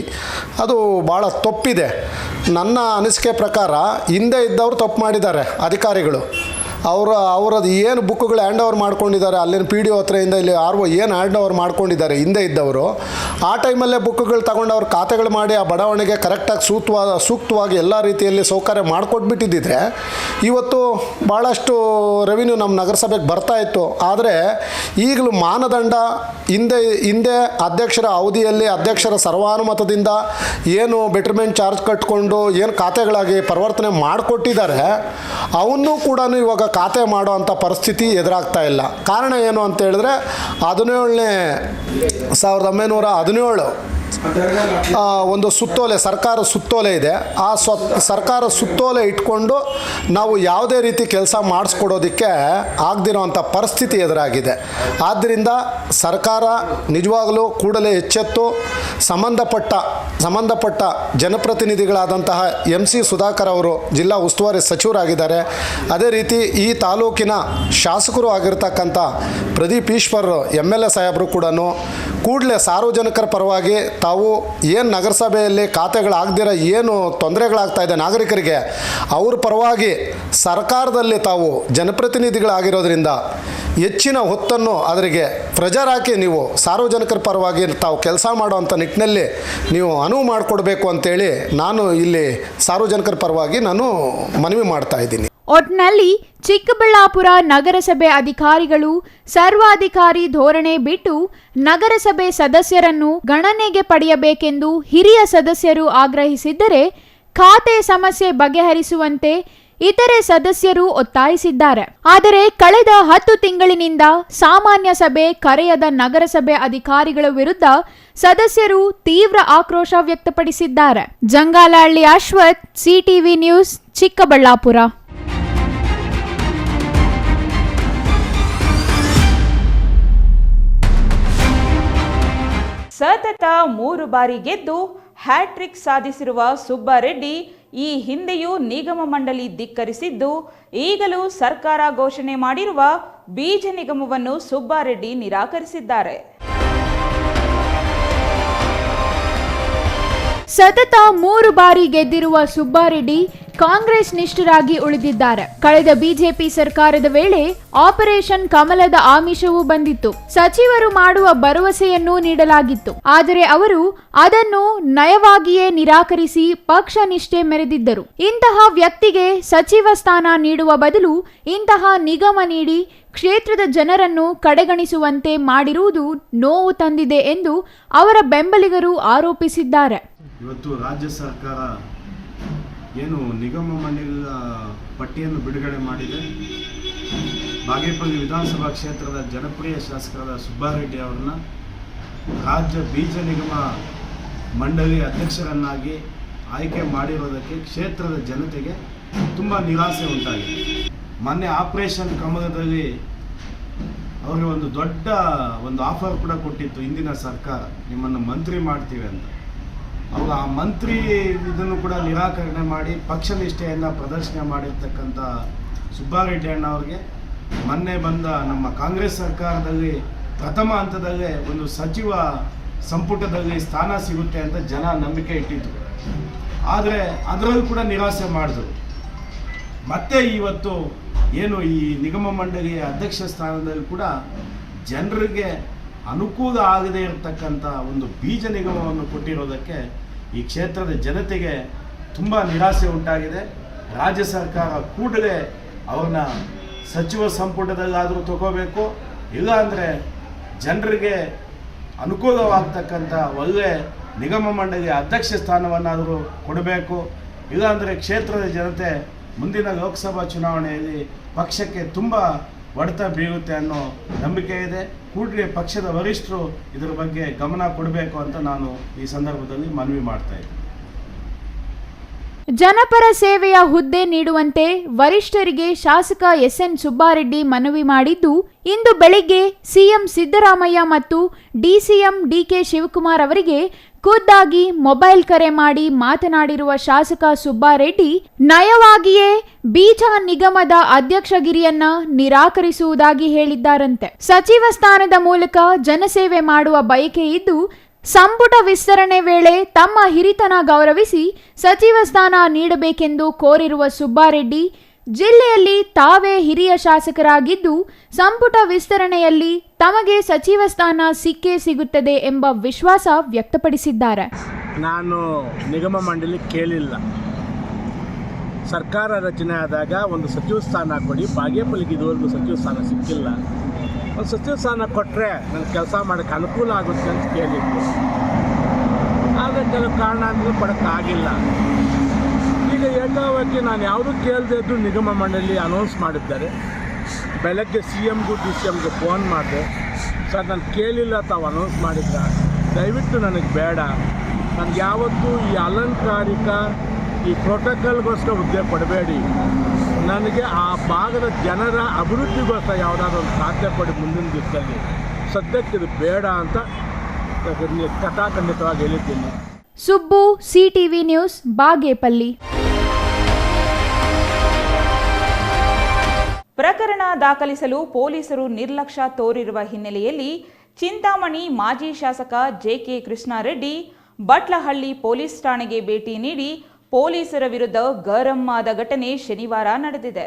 ಅದು ಭಾಳ ತಪ್ಪಿದೆ. ನನ್ನ ಅನಿಸಿಕೆ ಪ್ರಕಾರ ಹಿಂದೆ ಇದ್ದವರು ತಪ್ಪು ಮಾಡಿದ್ದಾರೆ ಅಧಿಕಾರಿಗಳು. ಅವರದ್ದು ಏನು ಬುಕ್ಗಳು ಹ್ಯಾಂಡ್ ಓವರ್ ಮಾಡ್ಕೊಂಡಿದ್ದಾರೆ, ಅಲ್ಲಿನ ಪಿ ಡಿ ಒ ಹತ್ರದಿಂದ ಇಲ್ಲಿ ಆರ್ ಒ ಏನು ಹ್ಯಾಂಡ್ ಓವರ್ ಮಾಡ್ಕೊಂಡಿದ್ದಾರೆ ಹಿಂದೆ ಇದ್ದವರು, ಆ ಟೈಮಲ್ಲೇ ಬುಕ್ಗಳು ತಗೊಂಡು ಅವ್ರ ಖಾತೆಗಳು ಮಾಡಿ ಆ ಬಡಾವಣೆಗೆ ಕರೆಕ್ಟಾಗಿ ಸೂಕ್ತವಾಗಿ ಎಲ್ಲ ರೀತಿಯಲ್ಲಿ ಸೌಕರ್ಯ ಮಾಡಿಕೊಟ್ಬಿಟ್ಟಿದ್ದಿದ್ರೆ ಇವತ್ತು ಭಾಳಷ್ಟು ರೆವಿನ್ಯೂ ನಮ್ಮ ನಗರಸಭೆಗೆ ಬರ್ತಾಯಿತ್ತು. ಆದರೆ ಈಗಲೂ ಮಾನದಂಡ ಹಿಂದೆ ಅಧ್ಯಕ್ಷರ ಅವಧಿಯಲ್ಲಿ ಅಧ್ಯಕ್ಷರ ಸರ್ವಾನುಮತದಿಂದ ಏನು ಬೆಟರ್ಮೆಂಟ್ ಚಾರ್ಜ್ ಕಟ್ಕೊಂಡು ಏನು ಖಾತೆಗಳಾಗಿ ಪರಿವರ್ತನೆ ಮಾಡಿಕೊಟ್ಟಿದ್ದಾರೆ, ಅವನ್ನೂ ಕೂಡ ಇವಾಗ ಖಾತೆ ಮಾಡೋ ಅಂಥ ಪರಿಸ್ಥಿತಿ ಎದುರಾಗ್ತಾ ಇಲ್ಲ. ಕಾರಣ ಏನು ಅಂತ ಹೇಳಿದ್ರೆ 1917 ಒಂದು ಸುತ್ತೋಲೆ, ಸರ್ಕಾರ ಸುತ್ತೋಲೆ ಇದೆ. ಆ ಸರ್ಕಾರ ಸುತ್ತೋಲೆ ಇಟ್ಕೊಂಡು ನಾವು ಯಾವುದೇ ರೀತಿ ಕೆಲಸ ಮಾಡಿಸ್ಕೊಡೋದಕ್ಕೆ ಆಗದಿರೋ ಅಂಥ ಪರಿಸ್ಥಿತಿ ಎದುರಾಗಿದೆ. ಆದ್ದರಿಂದ ಸರ್ಕಾರ ನಿಜವಾಗಲೂ ಕೂಡಲೇ ಎಚ್ಚೆತ್ತು ಸಂಬಂಧಪಟ್ಟ ಜನಪ್ರತಿನಿಧಿಗಳಾದಂತಹ MC ಸುಧಾಕರ್ ಅವರು ಜಿಲ್ಲಾ ಉಸ್ತುವಾರಿ ಸಚಿವರಾಗಿದ್ದಾರೆ. ಅದೇ ರೀತಿ ಈ ತಾಲೂಕಿನ ಶಾಸಕರು ಆಗಿರ್ತಕ್ಕಂಥ ಪ್ರದೀಪ್ ಈಶ್ವರ್ MLA ಸಾಹೇಬರು ಕೂಡ ಕೂಡಲೇ ಸಾರ್ವಜನಿಕರ ಪರವಾಗಿ ತಾವು ಏನು ನಗರಸಭೆಯಲ್ಲಿ ಖಾತೆಗಳಾಗದಿರ ಏನು ತೊಂದರೆಗಳಾಗ್ತಾ ಇದೆ ನಾಗರಿಕರಿಗೆ, ಅವ್ರ ಪರವಾಗಿ ಸರ್ಕಾರದಲ್ಲಿ ತಾವು ಜನಪ್ರತಿನಿಧಿಗಳಾಗಿರೋದ್ರಿಂದ ಹೆಚ್ಚಿನ ಹೊತ್ತನ್ನು ಅದರಿಗೆ ಪ್ರೆಜರ್ ಹಾಕಿ ನೀವು ಸಾರ್ವಜನಿಕರ ಪರವಾಗಿ ತಾವು ಕೆಲಸ ಮಾಡುವಂಥ ನಿಟ್ಟಿನಲ್ಲಿ ನೀವು ಅನುವು ಮಾಡಿಕೊಡ್ಬೇಕು ಅಂತೇಳಿ ನಾನು ಇಲ್ಲಿ ಸಾರ್ವಜನಿಕರ ಪರವಾಗಿ ನಾನು ಮನವಿ ಮಾಡ್ತಾ ಇದ್ದೀನಿ. ಒಟ್ನಲ್ಲಿ ಚಿಕ್ಕಬಳ್ಳಾಪುರ ನಗರಸಭೆ ಅಧಿಕಾರಿಗಳು ಸರ್ವಾಧಿಕಾರಿ ಧೋರಣೆ ಬಿಟ್ಟು ನಗರಸಭೆ ಸದಸ್ಯರನ್ನು ಗಣನೆಗೆ ಪಡೆಯಬೇಕೆಂದು ಹಿರಿಯ ಸದಸ್ಯರು ಆಗ್ರಹಿಸಿದ್ದರೆ, ಖಾತೆ ಸಮಸ್ಯೆ ಬಗೆಹರಿಸುವಂತೆ ಇತರೆ ಸದಸ್ಯರು ಒತ್ತಾಯಿಸಿದ್ದಾರೆ. ಆದರೆ ಕಳೆದ 10 ತಿಂಗಳಿನಿಂದ ಸಾಮಾನ್ಯ ಸಭೆ ಕರೆಯದ ನಗರಸಭೆ ಅಧಿಕಾರಿಗಳ ವಿರುದ್ಧ ಸದಸ್ಯರು ತೀವ್ರ ಆಕ್ರೋಶ ವ್ಯಕ್ತಪಡಿಸಿದ್ದಾರೆ. Jangalahalli Ashwath, CTV news, Chikkaballapur. ಸತತ 3 ಬಾರಿ ಗೆದ್ದು ಹ್ಯಾಟ್ರಿಕ್ ಸಾಧಿಸಿರುವ ಸುಬ್ಬಾರೆಡ್ಡಿ ಈ ಹಿಂದೆಯೂ ನಿಗಮ ಮಂಡಳಿ ಧಿಕ್ಕರಿಸಿದ್ದು, ಈಗಲೂ ಸರ್ಕಾರ ಘೋಷಣೆ ಮಾಡಿರುವ ಬೀಜ ನಿಗಮವನ್ನು ಸುಬ್ಬಾರೆಡ್ಡಿ ನಿರಾಕರಿಸಿದ್ದಾರೆ. ಸತತ 3 ಬಾರಿ ಗೆದ್ದಿರುವ ಸುಬ್ಬಾರೆಡ್ಡಿ ಕಾಂಗ್ರೆಸ್ ನಿಷ್ಠರಾಗಿ ಉಳಿದಿದ್ದಾರೆ. ಕಳೆದ ಬಿಜೆಪಿ ಸರ್ಕಾರದ ವೇಳೆ ಆಪರೇಷನ್ ಕಮಲದ ಆಮಿಷವೂ ಬಂದಿತ್ತು. ಸಚಿವರು ಮಾಡುವ ಭರವಸೆಯನ್ನೂ ನೀಡಲಾಗಿತ್ತು. ಆದರೆ ಅವರು ಅದನ್ನು ನಯವಾಗಿಯೇ ನಿರಾಕರಿಸಿ ಪಕ್ಷ ನಿಷ್ಠೆ ಮೆರೆದಿದ್ದರು. ಇಂತಹ ವ್ಯಕ್ತಿಗೆ ಸಚಿವ ಸ್ಥಾನ ನೀಡುವ ಬದಲು ಇಂತಹ ನಿಗಮ ನೀಡಿ ಕ್ಷೇತ್ರದ ಜನರನ್ನು ಕಡೆಗಣಿಸುವಂತೆ ಮಾಡಿರುವುದು ನೋವು ತಂದಿದೆ ಎಂದು ಅವರ ಬೆಂಬಲಿಗರು ಆರೋಪಿಸಿದ್ದಾರೆ. ಇವತ್ತು ರಾಜ್ಯ ಸರ್ಕಾರ ಏನು ನಿಗಮ ಮಂಡಳಿಗಳ ಪಟ್ಟಿಯನ್ನು ಬಿಡುಗಡೆ ಮಾಡಿದೆ. ಬಾಗೇಪಲ್ಲಿ ವಿಧಾನಸಭಾ ಕ್ಷೇತ್ರದ ಜನಪ್ರಿಯ ಶಾಸಕರಾದ ಸುಬ್ಬಾರೆಡ್ಡಿ ಅವರನ್ನ ರಾಜ್ಯ ಬೀಜ ನಿಗಮ ಮಂಡಳಿ ಅಧ್ಯಕ್ಷರನ್ನಾಗಿ ಆಯ್ಕೆ ಮಾಡಿರೋದಕ್ಕೆ ಕ್ಷೇತ್ರದ ಜನತೆಗೆ ತುಂಬ ನಿರಾಸೆ ಉಂಟಾಗಿದೆ. ಮೊನ್ನೆ ಆಪರೇಷನ್ ಕಮಲದಲ್ಲಿ ಅವರಿಗೆ ಒಂದು ದೊಡ್ಡ ಆಫರ್ ಕೂಡ ಕೊಟ್ಟಿತ್ತು ಹಿಂದಿನ ಸರ್ಕಾರ, ನಿಮ್ಮನ್ನು ಮಂತ್ರಿ ಮಾಡ್ತೀವಿ ಅಂತ. ಅವಾಗ ಆ ಮಂತ್ರಿ ಇದನ್ನು ಕೂಡ ನಿರಾಕರಣೆ ಮಾಡಿ ಪಕ್ಷ ನಿಷ್ಠೆಯನ್ನು ಪ್ರದರ್ಶನ ಮಾಡಿರ್ತಕ್ಕಂಥ ಸುಬ್ಬಾರೆಡ್ಡಿ ಅಣ್ಣ ಅವ್ರಿಗೆ ಮೊನ್ನೆ ಬಂದ ನಮ್ಮ ಕಾಂಗ್ರೆಸ್ ಸರ್ಕಾರದಲ್ಲಿ ಪ್ರಥಮ ಹಂತದಲ್ಲೇ ಒಂದು ಸಚಿವ ಸಂಪುಟದಲ್ಲಿ ಸ್ಥಾನ ಸಿಗುತ್ತೆ ಅಂತ ಜನ ನಂಬಿಕೆ ಇಟ್ಟಿದ್ರು. ಆದರೆ ಅದರಲ್ಲೂ ಕೂಡ ನಿರಾಸೆ ಮಾಡಿದ್ರು. ಮತ್ತೆ ಇವತ್ತು ಏನು ಈ ನಿಗಮ ಮಂಡಳಿಯ ಅಧ್ಯಕ್ಷ ಸ್ಥಾನದಲ್ಲಿ ಕೂಡ ಜನರಿಗೆ ಅನುಕೂಲ ಆಗದೇ ಇರತಕ್ಕಂಥ ಒಂದು ಬೀಜ ನಿಗಮವನ್ನು ಕೊಟ್ಟಿರೋದಕ್ಕೆ ಈ ಕ್ಷೇತ್ರದ ಜನತೆಗೆ ತುಂಬ ನಿರಾಸೆ ಉಂಟಾಗಿದೆ. ರಾಜ್ಯ ಸರ್ಕಾರ ಕೂಡಲೇ ಅವ್ರನ್ನ ಸಚಿವ ಸಂಪುಟದಲ್ಲಾದರೂ ತಗೋಬೇಕು, ಇಲ್ಲಾಂದರೆ ಜನರಿಗೆ ಅನುಕೂಲವಾಗ್ತಕ್ಕಂಥ ಒಳ್ಳೆ ನಿಗಮ ಮಂಡಳಿಯ ಅಧ್ಯಕ್ಷ ಸ್ಥಾನವನ್ನಾದರೂ ಕೊಡಬೇಕು. ಇಲ್ಲಾಂದರೆ ಕ್ಷೇತ್ರದ ಜನತೆ ಮುಂದಿನ ಲೋಕಸಭಾ ಚುನಾವಣೆಯಲ್ಲಿ ಪಕ್ಷಕ್ಕೆ ತುಂಬ ಹೊಡೆತ ಬೀಳುತ್ತೆ ಅನ್ನೋ ನಂಬಿಕೆ ಇದೆ. ಕೂಡಲೇ ಪಕ್ಷದ ವರಿಷ್ಠರು ಇದರ ಬಗ್ಗೆ ಗಮನ ಕೊಡಬೇಕು ಅಂತ ನಾನು ಈ ಸಂದರ್ಭದಲ್ಲಿ ಮನವಿ ಮಾಡ್ತಾ ಇದ್ದೀನಿ. ಜನಪರ ಸೇವೆಯ ಹುದ್ದೆ ನೀಡುವಂತೆ ವರಿಷ್ಠರಿಗೆ ಶಾಸಕ ಎಸ್ಎನ್ ಸುಬ್ಬಾರೆಡ್ಡಿ ಮನವಿ ಮಾಡಿದ್ದು, ಇಂದು ಬೆಳಿಗ್ಗೆ ಸಿಎಂ ಸಿದ್ದರಾಮಯ್ಯ ಮತ್ತು ಡಿಸಿಎಂ ಡಿಕೆ ಶಿವಕುಮಾರ್ ಅವರಿಗೆ ಖುದ್ದಾಗಿ ಮೊಬೈಲ್ ಕರೆ ಮಾಡಿ ಮಾತನಾಡಿರುವ ಶಾಸಕ ಸುಬ್ಬಾರೆಡ್ಡಿ ನಯವಾಗಿಯೇ ಬೀಜ ನಿಗಮದ ಅಧ್ಯಕ್ಷಗಿರಿಯನ್ನ ನಿರಾಕರಿಸುವುದಾಗಿ ಹೇಳಿದ್ದಾರಂತೆ. ಸಚಿವ ಸ್ಥಾನದ ಮೂಲಕ ಜನಸೇವೆ ಮಾಡುವ ಬಯಕೆ ಇದ್ದು, ಸಂಪುಟ ವಿಸ್ತರಣೆ ವೇಳೆ ತಮ್ಮ ಹಿರಿತನ ಗೌರವಿಸಿ ಸಚಿವ ಸ್ಥಾನ ನೀಡಬೇಕೆಂದು ಕೋರಿರುವ ಸುಬ್ಬಾರೆಡ್ಡಿ, ಜಿಲ್ಲೆಯಲ್ಲಿ ತಾವೇ ಹಿರಿಯ ಶಾಸಕರಾಗಿದ್ದು ಸಂಪುಟ ವಿಸ್ತರಣೆಯಲ್ಲಿ ತಮಗೆ ಸಚಿವ ಸ್ಥಾನ ಸಿಕ್ಕೇ ಸಿಗುತ್ತದೆ ಎಂಬ ವಿಶ್ವಾಸ ವ್ಯಕ್ತಪಡಿಸಿದ್ದಾರೆ. ನಾನು ನಿಗಮ ಮಂಡಳಿ ಕೇಳಿಲ್ಲ. ಸರ್ಕಾರ ರಚನೆ ಆದಾಗ ಒಂದು ಸಚಿವ ಸ್ಥಾನ ಕೊಡಿ, ಬಾಗೇಪಲ್ಲಿಗೆ ಇದುವರೆಗೂ ಸಚಿವ ಸ್ಥಾನ ಸಿಕ್ಕಿಲ್ಲ. ಒಂದು ಸಚಿವ ಸ್ಥಾನ ಕೊಟ್ಟರೆ ನನ್ನ ಕೆಲಸ ಮಾಡೋಕ್ಕೆ ಅನುಕೂಲ ಆಗುತ್ತೆ ಅಂತ ಕೇಳಿದ್ದು. ಆದರೆ ಕೆಲವು ಕಾರಣಾಂತರ ಕೊಡೋಕ್ಕಾಗಿಲ್ಲ. ಈಗ ಯಥಾವತ್ತು ನಾನು ಯಾವುದೂ ಕೇಳದೆ ಇದ್ದು ನಿಗಮ ಮಂಡಳಿ ಅನೌನ್ಸ್ ಮಾಡಿದ್ದಾರೆ. ಬೆಳಗ್ಗೆ CMಗೂ DCMಗೂ ಫೋನ್ ಮಾಡಿದೆ, ಸರ್ ನಾನು ಕೇಳಿಲ್ಲ, ತಾವು ಅನೌನ್ಸ್ ಮಾಡಿದ್ರ, ದಯವಿಟ್ಟು ನನಗೆ ಬೇಡ, ನನಗೆ ಯಾವತ್ತೂ ಈ ಅಲಂಕಾರಿಕ ಈ ಪ್ರೋಟೋಕಾಲ್ಗೋಸ್ಕರ ಹುದ್ದೆ ಕೊಡಬೇಡಿ, ನನಗೆ ಆ ಭಾಗದ ಜನರ ಅಭಿವೃದ್ಧಿಗೋಸ್ಕರ ಯಾವುದಾದ್ರೂ ಒಂದು ಸಾಧ್ಯ ಪಡಿ ಮುಂದಿನ ದಿವಸದಲ್ಲಿ, ಸದ್ಯಕ್ಕೆ ಇದು ಬೇಡ ಅಂತ ಕಟಾಖಂಡಿತವಾಗಿ ಹೇಳಿದ್ದೀನಿ. Subbu, CTV news, Bagepalli. ಪ್ರಕರಣ ದಾಖಲಿಸಲು ಪೊಲೀಸರು ನಿರ್ಲಕ್ಷ್ಯ ತೋರಿರುವ ಹಿನ್ನೆಲೆಯಲ್ಲಿ ಚಿಂತಾಮಣಿ ಮಾಜಿ ಶಾಸಕ JK ಕೃಷ್ಣಾರೆಡ್ಡಿ ಬಟ್ಲಹಳ್ಳಿ ಪೊಲೀಸ್ ಠಾಣೆಗೆ ಭೇಟಿ ನೀಡಿ ಪೊಲೀಸರ ವಿರುದ್ಧ ಗರಂ ಆದ ಘಟನೆ ಶನಿವಾರ ನಡೆದಿದೆ.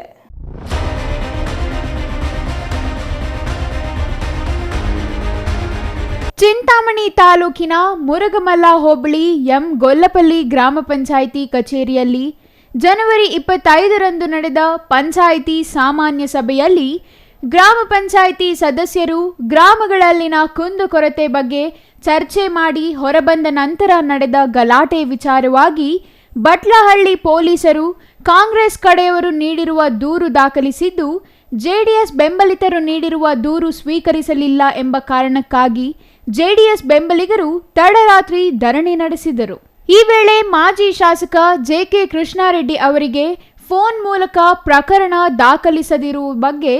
ಚಿಂತಾಮಣಿ ತಾಲೂಕಿನ ಮುರುಗಮಲ್ಲ ಹೋಬಳಿ ಗೊಲ್ಲಪಲ್ಲಿ ಗ್ರಾಮ ಪಂಚಾಯಿತಿ ಕಚೇರಿಯಲ್ಲಿ ಜನವರಿ 25ರಂದು ನಡೆದ ಪಂಚಾಯಿತಿ ಸಾಮಾನ್ಯ ಸಭೆಯಲ್ಲಿ ಗ್ರಾಮ ಪಂಚಾಯಿತಿ ಸದಸ್ಯರು ಗ್ರಾಮಗಳಲ್ಲಿನ ಕುಂದುಕೊರತೆ ಬಗ್ಗೆ ಚರ್ಚೆ ಮಾಡಿ ಹೊರಬಂದ ನಂತರ ನಡೆದ ಗಲಾಟೆ ವಿಚಾರವಾಗಿ ಬಟ್ಲಹಳ್ಳಿ ಪೊಲೀಸರು ಕಾಂಗ್ರೆಸ್ ಕಡೆಯವರು ನೀಡಿರುವ ದೂರು ದಾಖಲಿಸಿದ್ದು, JDS ಬೆಂಬಲಿತರು ನೀಡಿರುವ ದೂರು ಸ್ವೀಕರಿಸಲಿಲ್ಲ ಎಂಬ ಕಾರಣಕ್ಕಾಗಿ JDS ಬೆಂಬಲಿಗರು ತಡರಾತ್ರಿ ಧರಣಿ ನಡೆಸಿದರು. ಈ ವೇಳೆ ಮಾಜಿ ಶಾಸಕ JK ಕೃಷ್ಣಾರೆಡ್ಡಿ ಅವರಿಗೆ ಫೋನ್ ಮೂಲಕ ಪ್ರಕರಣ ದಾಖಲಿಸದಿರುವ ಬಗ್ಗೆ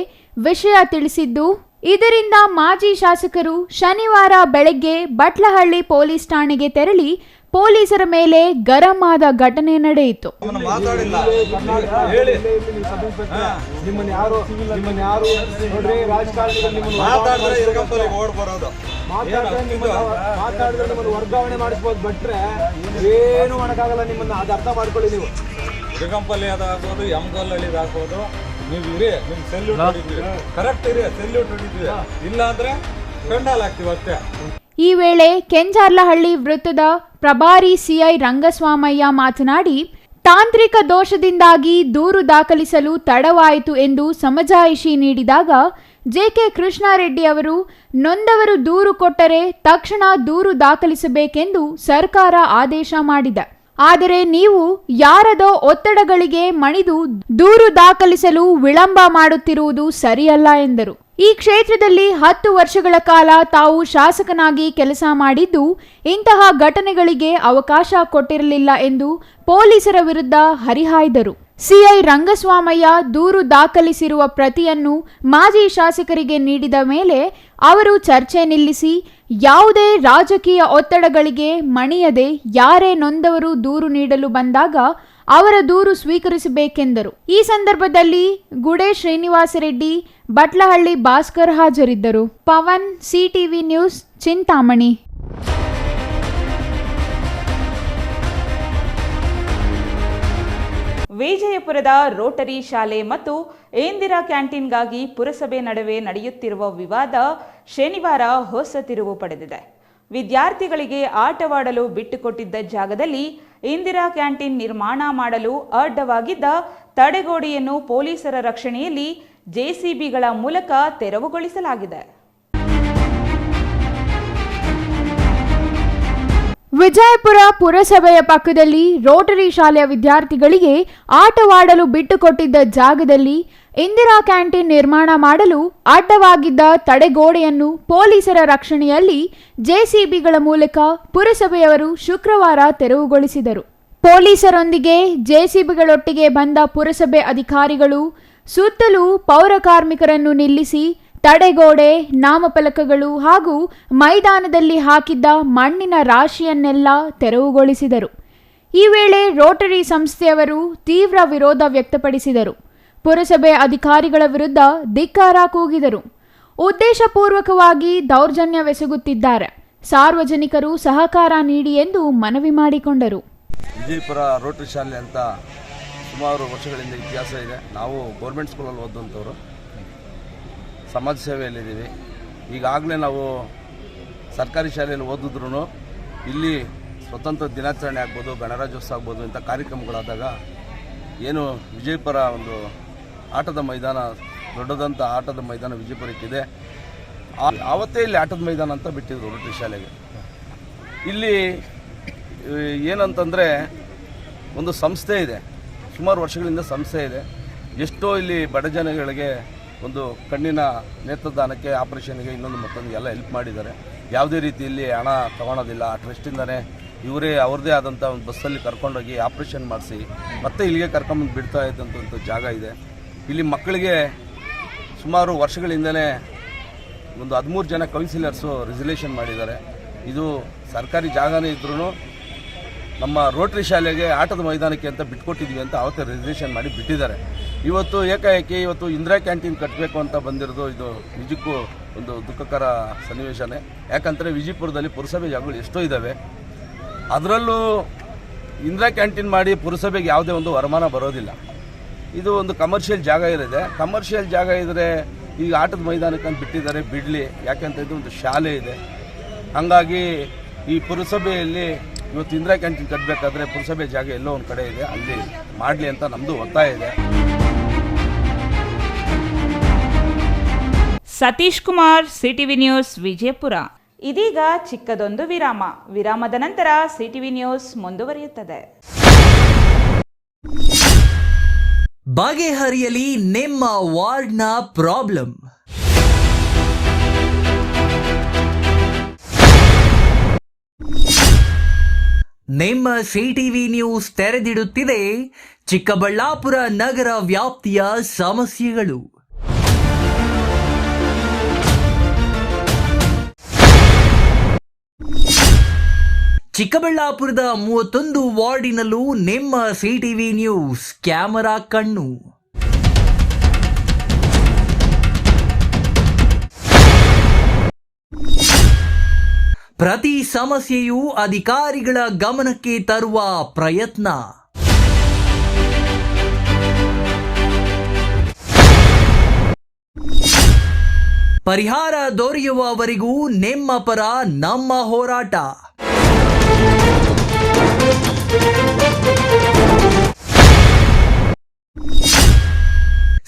ವಿಷಯ ತಿಳಿಸಿದ್ದು, ಇದರಿಂದ ಮಾಜಿ ಶಾಸಕರು ಶನಿವಾರ ಬೆಳಗ್ಗೆ ಬಟ್ಲಹಳ್ಳಿ ಪೊಲೀಸ್ ಠಾಣೆಗೆ ತೆರಳಿ ಪೊಲೀಸರ ಮೇಲೆ ಗರಂ ಆದ ಘಟನೆ ನಡೆಯಿತು. ವರ್ಗಾವಣೆ ಮಾಡಿಸ್ಬೋದು, ಬಿಟ್ರೆ ಏನು ಮಾಡಕ್ಕಾಗಲ್ಲ. ನಿಮ್ಮನ್ನ ಅದು ಅರ್ಥ ಮಾಡ್ಕೊಳ್ಳಿ. ನೀವು ಶ್ರೀಗಂಪಲ್ಲಿ ಅದಾಗ್ಬೋದು, ಯಮಗಲ್ಲಳ್ಳಿದು ಆಗ್ಬೋದು, ನೀವು ಇರಿ, ನಿಮ್ ಸೆಲ್ಯೂಟ್ ಹೊಡಿತೀವಿ, ಕರೆಕ್ಟ್ ಇರಿ, ಸೆಲ್ಯೂಟ್ ಹೊಡಿತೀವಿ, ಇಲ್ಲ ಅಂದ್ರೆ ಕಂಡಾಲ್ ಆಗ್ತೀವಿ ಅಷ್ಟೇ. ಈ ವೇಳೆ ಕೆಂಜಾರ್ಲಹಳ್ಳಿ ವೃತ್ತದ ಪ್ರಭಾರಿ CI ರಂಗಸ್ವಾಮಯ್ಯ ಮಾತನಾಡಿ, ತಾಂತ್ರಿಕ ದೋಷದಿಂದಾಗಿ ದೂರು ದಾಖಲಿಸಲು ತಡವಾಯಿತು ಎಂದು ಸಮಜಾಯಿಷಿ ನೀಡಿದಾಗ JK ಕೃಷ್ಣಾರೆಡ್ಡಿ ಅವರು ನೊಂದವರು ದೂರು ಕೊಟ್ಟರೆ ತಕ್ಷಣ ದೂರು ದಾಖಲಿಸಬೇಕೆಂದು ಸರ್ಕಾರ ಆದೇಶ ಮಾಡಿದೆ. ಆದರೆ ನೀವು ಯಾರದೋ ಒತ್ತಡಗಳಿಗೆ ಮಣಿದು ದೂರು ದಾಖಲಿಸಲು ವಿಳಂಬ ಮಾಡುತ್ತಿರುವುದು ಸರಿಯಲ್ಲ ಎಂದರು. ಈ ಕ್ಷೇತ್ರದಲ್ಲಿ 10 ವರ್ಷಗಳ ಕಾಲ ತಾವು ಶಾಸಕನಾಗಿ ಕೆಲಸ ಮಾಡಿದ್ದು ಇಂತಹ ಘಟನೆಗಳಿಗೆ ಅವಕಾಶ ಕೊಟ್ಟಿರಲಿಲ್ಲ ಎಂದು ಪೊಲೀಸರ ವಿರುದ್ಧ ಹರಿಹಾಯ್ದರು. CI ರಂಗಸ್ವಾಮಯ್ಯ ದೂರು ದಾಖಲಿಸಿರುವ ಪ್ರತಿಯನ್ನು ಮಾಜಿ ಶಾಸಕರಿಗೆ ನೀಡಿದ ಮೇಲೆ ಅವರು ಚರ್ಚೆ ನಿಲ್ಲಿಸಿ ಯಾವುದೇ ರಾಜಕೀಯ ಒತ್ತಡಗಳಿಗೆ ಮಣಿಯದೆ ಯಾರೇ ನೊಂದವರು ದೂರು ನೀಡಲು ಬಂದಾಗ ಅವರ ದೂರು ಸ್ವೀಕರಿಸಬೇಕೆಂದರು. ಈ ಸಂದರ್ಭದಲ್ಲಿ ಗುಡೆ ಶ್ರೀನಿವಾಸ ರೆಡ್ಡಿ, ಬಟ್ಲಹಳ್ಳಿ ಭಾಸ್ಕರ್ ಹಾಜರಿದ್ದರು. Pavan, CTV news, Chintamani. ವಿಜಯಪುರದ ರೋಟರಿ ಶಾಲೆ ಮತ್ತು ಇಂದಿರಾ ಕ್ಯಾಂಟೀನ್ಗಾಗಿ ಪುರಸಭೆ ನಡುವೆ ನಡೆಯುತ್ತಿರುವ ವಿವಾದ ಶನಿವಾರ ಹೊಸ ತಿರುವು ಪಡೆದಿದೆ. ವಿದ್ಯಾರ್ಥಿಗಳಿಗೆ ಆಟವಾಡಲು ಬಿಟ್ಟುಕೊಟ್ಟಿದ್ದ ಜಾಗದಲ್ಲಿ ಇಂದಿರಾ ಕ್ಯಾಂಟೀನ್ ನಿರ್ಮಾಣ ಮಾಡಲು ಅಡ್ಡವಾಗಿದ್ದ ತಡೆಗೋಡೆಯನ್ನು ಪೊಲೀಸರ ರಕ್ಷಣೆಯಲ್ಲಿ ಜೆಸಿಬಿಗಳ ಮೂಲಕ ತೆರವುಗೊಳಿಸಲಾಗಿದೆ. ವಿಜಯಪುರ ಪುರಸಭೆಯ ಪಕ್ಕದಲ್ಲಿ ರೋಟರಿ ಶಾಲೆಯ ವಿದ್ಯಾರ್ಥಿಗಳಿಗೆ ಆಟವಾಡಲು ಬಿಟ್ಟುಕೊಟ್ಟಿದ್ದ ಜಾಗದಲ್ಲಿ ಇಂದಿರಾ ಕ್ಯಾಂಟೀನ್ ನಿರ್ಮಾಣ ಮಾಡಲು ಅಡ್ಡವಾಗಿದ್ದ ತಡೆಗೋಡೆಯನ್ನು ಪೊಲೀಸರ ರಕ್ಷಣೆಯಲ್ಲಿ ಜೆಸಿಬಿಗಳ ಮೂಲಕ ಪುರಸಭೆಯವರು ಶುಕ್ರವಾರ ತೆರವುಗೊಳಿಸಿದರು. ಪೊಲೀಸರೊಂದಿಗೆ ಜೆಸಿಬಿಗಳೊಟ್ಟಿಗೆ ಬಂದ ಪುರಸಭೆ ಅಧಿಕಾರಿಗಳು ಸುತ್ತಲೂ ಪೌರ ಕಾರ್ಮಿಕರನ್ನು ನಿಲ್ಲಿಸಿ ತಡೆಗೋಡೆ, ನಾಮಫಲಕಗಳು ಹಾಗೂ ಮೈದಾನದಲ್ಲಿ ಹಾಕಿದ್ದ ಮಣ್ಣಿನ ರಾಶಿಯನ್ನೆಲ್ಲ ತೆರವುಗೊಳಿಸಿದರು. ಈ ವೇಳೆ ರೋಟರಿ ಸಂಸ್ಥೆಯವರು ತೀವ್ರ ವಿರೋಧ ವ್ಯಕ್ತಪಡಿಸಿದರು. ಪುರಸಭೆ ಅಧಿಕಾರಿಗಳ ವಿರುದ್ಧ ಧಿಕ್ಕಾರ ಕೂಗಿದರು. ಉದ್ದೇಶಪೂರ್ವಕವಾಗಿ ದೌರ್ಜನ್ಯವೆಸಗುತ್ತಿದ್ದಾರೆ, ಸಾರ್ವಜನಿಕರು ಸಹಕಾರ ನೀಡಿ ಎಂದು ಮನವಿ ಮಾಡಿಕೊಂಡರು. ವಿಜಯಪುರ ರೋಟರಿ ಶಾಲೆ ಅಂತ ಸುಮಾರು ವರ್ಷಗಳಿಂದ ಇತಿಹಾಸ ಇದೆ. ನಾವು ಗೌರ್ಮೆಂಟ್ ಸ್ಕೂಲಲ್ಲಿ ಓದುವಂಥವ್ರು, ಸಮಾಜ ಸೇವೆಯಲ್ಲಿದ್ದೀವಿ. ಈಗಾಗಲೇ ನಾವು ಸರ್ಕಾರಿ ಶಾಲೆಯಲ್ಲಿ ಓದಿದ್ರೂ ಇಲ್ಲಿ ಸ್ವತಂತ್ರ ದಿನಾಚರಣೆ ಆಗ್ಬೋದು, ಗಣರಾಜ್ಯೋತ್ಸವ ಆಗ್ಬೋದು ಇಂಥ ಕಾರ್ಯಕ್ರಮಗಳಾದಾಗ ಏನು ವಿಜಯಪುರ ಒಂದು ಆಟದ ಮೈದಾನ, ದೊಡ್ಡದಂಥ ಆಟದ ಮೈದಾನ ವಿಜಯಪುರಕ್ಕಿದೆ. ಆವತ್ತೇ ಇಲ್ಲಿ ಆಟದ ಮೈದಾನ ಅಂತ ಬಿಟ್ಟಿದ್ರು ರೋಟರಿ ಶಾಲೆಗೆ. ಇಲ್ಲಿ ಏನಂತಂದರೆ ಒಂದು ಸಂಸ್ಥೆ ಇದೆ, ಸುಮಾರು ವರ್ಷಗಳಿಂದ ಸಂಸ್ಥೆ ಇದೆ. ಎಷ್ಟೋ ಇಲ್ಲಿ ಬಡ ಜನಗಳಿಗೆ ಒಂದು ಕಣ್ಣಿನ ನೇತ್ರದಾನಕ್ಕೆ, ಆಪರೇಷನ್ಗೆ, ಇನ್ನೊಂದು ಮತ್ತೊಂದು ಎಲ್ಲ ಹೆಲ್ಪ್ ಮಾಡಿದ್ದಾರೆ. ಯಾವುದೇ ರೀತಿಯಲ್ಲಿ ಹಣ ತಗೊಳೋದಿಲ್ಲ. ಆ ಟ್ರಸ್ಟಿಂದನೇ ಇವರೇ ಅವ್ರದ್ದೇ ಆದಂಥ ಒಂದು ಬಸ್ಸಲ್ಲಿ ಕರ್ಕೊಂಡೋಗಿ ಆಪ್ರೇಷನ್ ಮಾಡಿಸಿ ಮತ್ತೆ ಇಲ್ಲಿಗೆ ಕರ್ಕೊಂಬಂದು ಬಿಡ್ತಾ ಇದ್ದಂಥ ಜಾಗ ಇದೆ. ಇಲ್ಲಿ ಮಕ್ಕಳಿಗೆ ಸುಮಾರು ವರ್ಷಗಳಿಂದಲೇ ಒಂದು 13 ಜನ ಕೌನ್ಸಿಲರ್ಸು ರಿಸಲ್ಯೂಷನ್ ಮಾಡಿದ್ದಾರೆ. ಇದು ಸರ್ಕಾರಿ ಜಾಗನೇ ಇದ್ರೂ ನಮ್ಮ ರೋಟರಿ ಶಾಲೆಗೆ ಆಟದ ಮೈದಾನಕ್ಕೆ ಅಂತ ಬಿಟ್ಕೊಟ್ಟಿದ್ವಿ ಅಂತ ಅವತ್ತೇ ರಿಸಲ್ಯೂಷನ್ ಮಾಡಿ ಬಿಟ್ಟಿದ್ದಾರೆ. ಇವತ್ತು ಏಕಾಏಕಿ ಇವತ್ತು ಇಂದಿರಾ ಕ್ಯಾಂಟೀನ್ ಕಟ್ಟಬೇಕು ಅಂತ ಬಂದಿರೋದು ಇದು ನಿಜಕ್ಕೂ ಒಂದು ದುಃಖಕರ ಸನ್ನಿವೇಶನೇ. ಯಾಕಂದರೆ ವಿಜಯಪುರದಲ್ಲಿ ಪುರಸಭೆ ಜಾಗಗಳು ಎಷ್ಟೋ ಇದ್ದಾವೆ, ಅದರಲ್ಲೂ ಇಂದಿರಾ ಕ್ಯಾಂಟೀನ್ ಮಾಡಿ ಪುರಸಭೆಗೆ ಯಾವುದೇ ಒಂದು ವರಮಾನ ಬರೋದಿಲ್ಲ. ಇದು ಒಂದು ಕಮರ್ಷಿಯಲ್ ಜಾಗ ಇರಿದೆ. ಕಮರ್ಷಿಯಲ್ ಜಾಗ ಇದ್ದರೆ ಈಗ ಆಟದ ಮೈದಾನಕ್ಕೆ ಅಂತ ಬಿಟ್ಟಿದ್ದಾರೆ, ಬಿಡಲಿ. ಯಾಕೆಂತ ಇದು ಒಂದು ಶಾಲೆ ಇದೆ. ಹಾಗಾಗಿ ಈ ಪುರಸಭೆಯಲ್ಲಿ ಇವತ್ತು ಇಂದಿರಾ ಕ್ಯಾಂಟೀನ್ ಕಟ್ಟಬೇಕಾದ್ರೆ ಪುರಸಭೆ ಜಾಗ ಎಲ್ಲೋ ಒಂದು ಕಡೆ ಇದೆ, ಅಲ್ಲಿ ಮಾಡಲಿ ಅಂತ ನಮ್ಮದು ಒತ್ತಾಯ ಇದೆ. Satish Kumar, CTV news, Vijayapura. ಇದೀಗ ಚಿಕ್ಕದೊಂದು ವಿರಾಮ. ವಿರಾಮದ ನಂತರ ಸಿಟಿವಿ ನ್ಯೂಸ್ ಮುಂದುವರಿಯುತ್ತದೆ. ಬಗೆಹರಿಯಲಿ ನಿಮ್ಮ ವಾರ್ಡ್ನ ಪ್ರಾಬ್ಲಮ್. ನಿಮ್ಮ ಸಿಟಿವಿ ನ್ಯೂಸ್ ತೆರೆದಿಡುತ್ತಿದೆ ಚಿಕ್ಕಬಳ್ಳಾಪುರ ನಗರ ವ್ಯಾಪ್ತಿಯ ಸಮಸ್ಯೆಗಳು. ಚಿಕ್ಕಬಳ್ಳಾಪುರದ 31 ವಾರ್ಡಿನಲ್ಲೂ ನಿಮ್ಮ ಸಿಟಿವಿ ನ್ಯೂಸ್ ಕ್ಯಾಮರಾ ಕಣ್ಣು. ಪ್ರತಿ ಸಮಸ್ಯೆಯೂ ಅಧಿಕಾರಿಗಳ ಗಮನಕ್ಕೆ ತರುವ ಪ್ರಯತ್ನ. ಪರಿಹಾರ ದೊರೆಯುವವರೆಗೂ ನಿಮ್ಮ ಪರ ನಮ್ಮ ಹೋರಾಟ.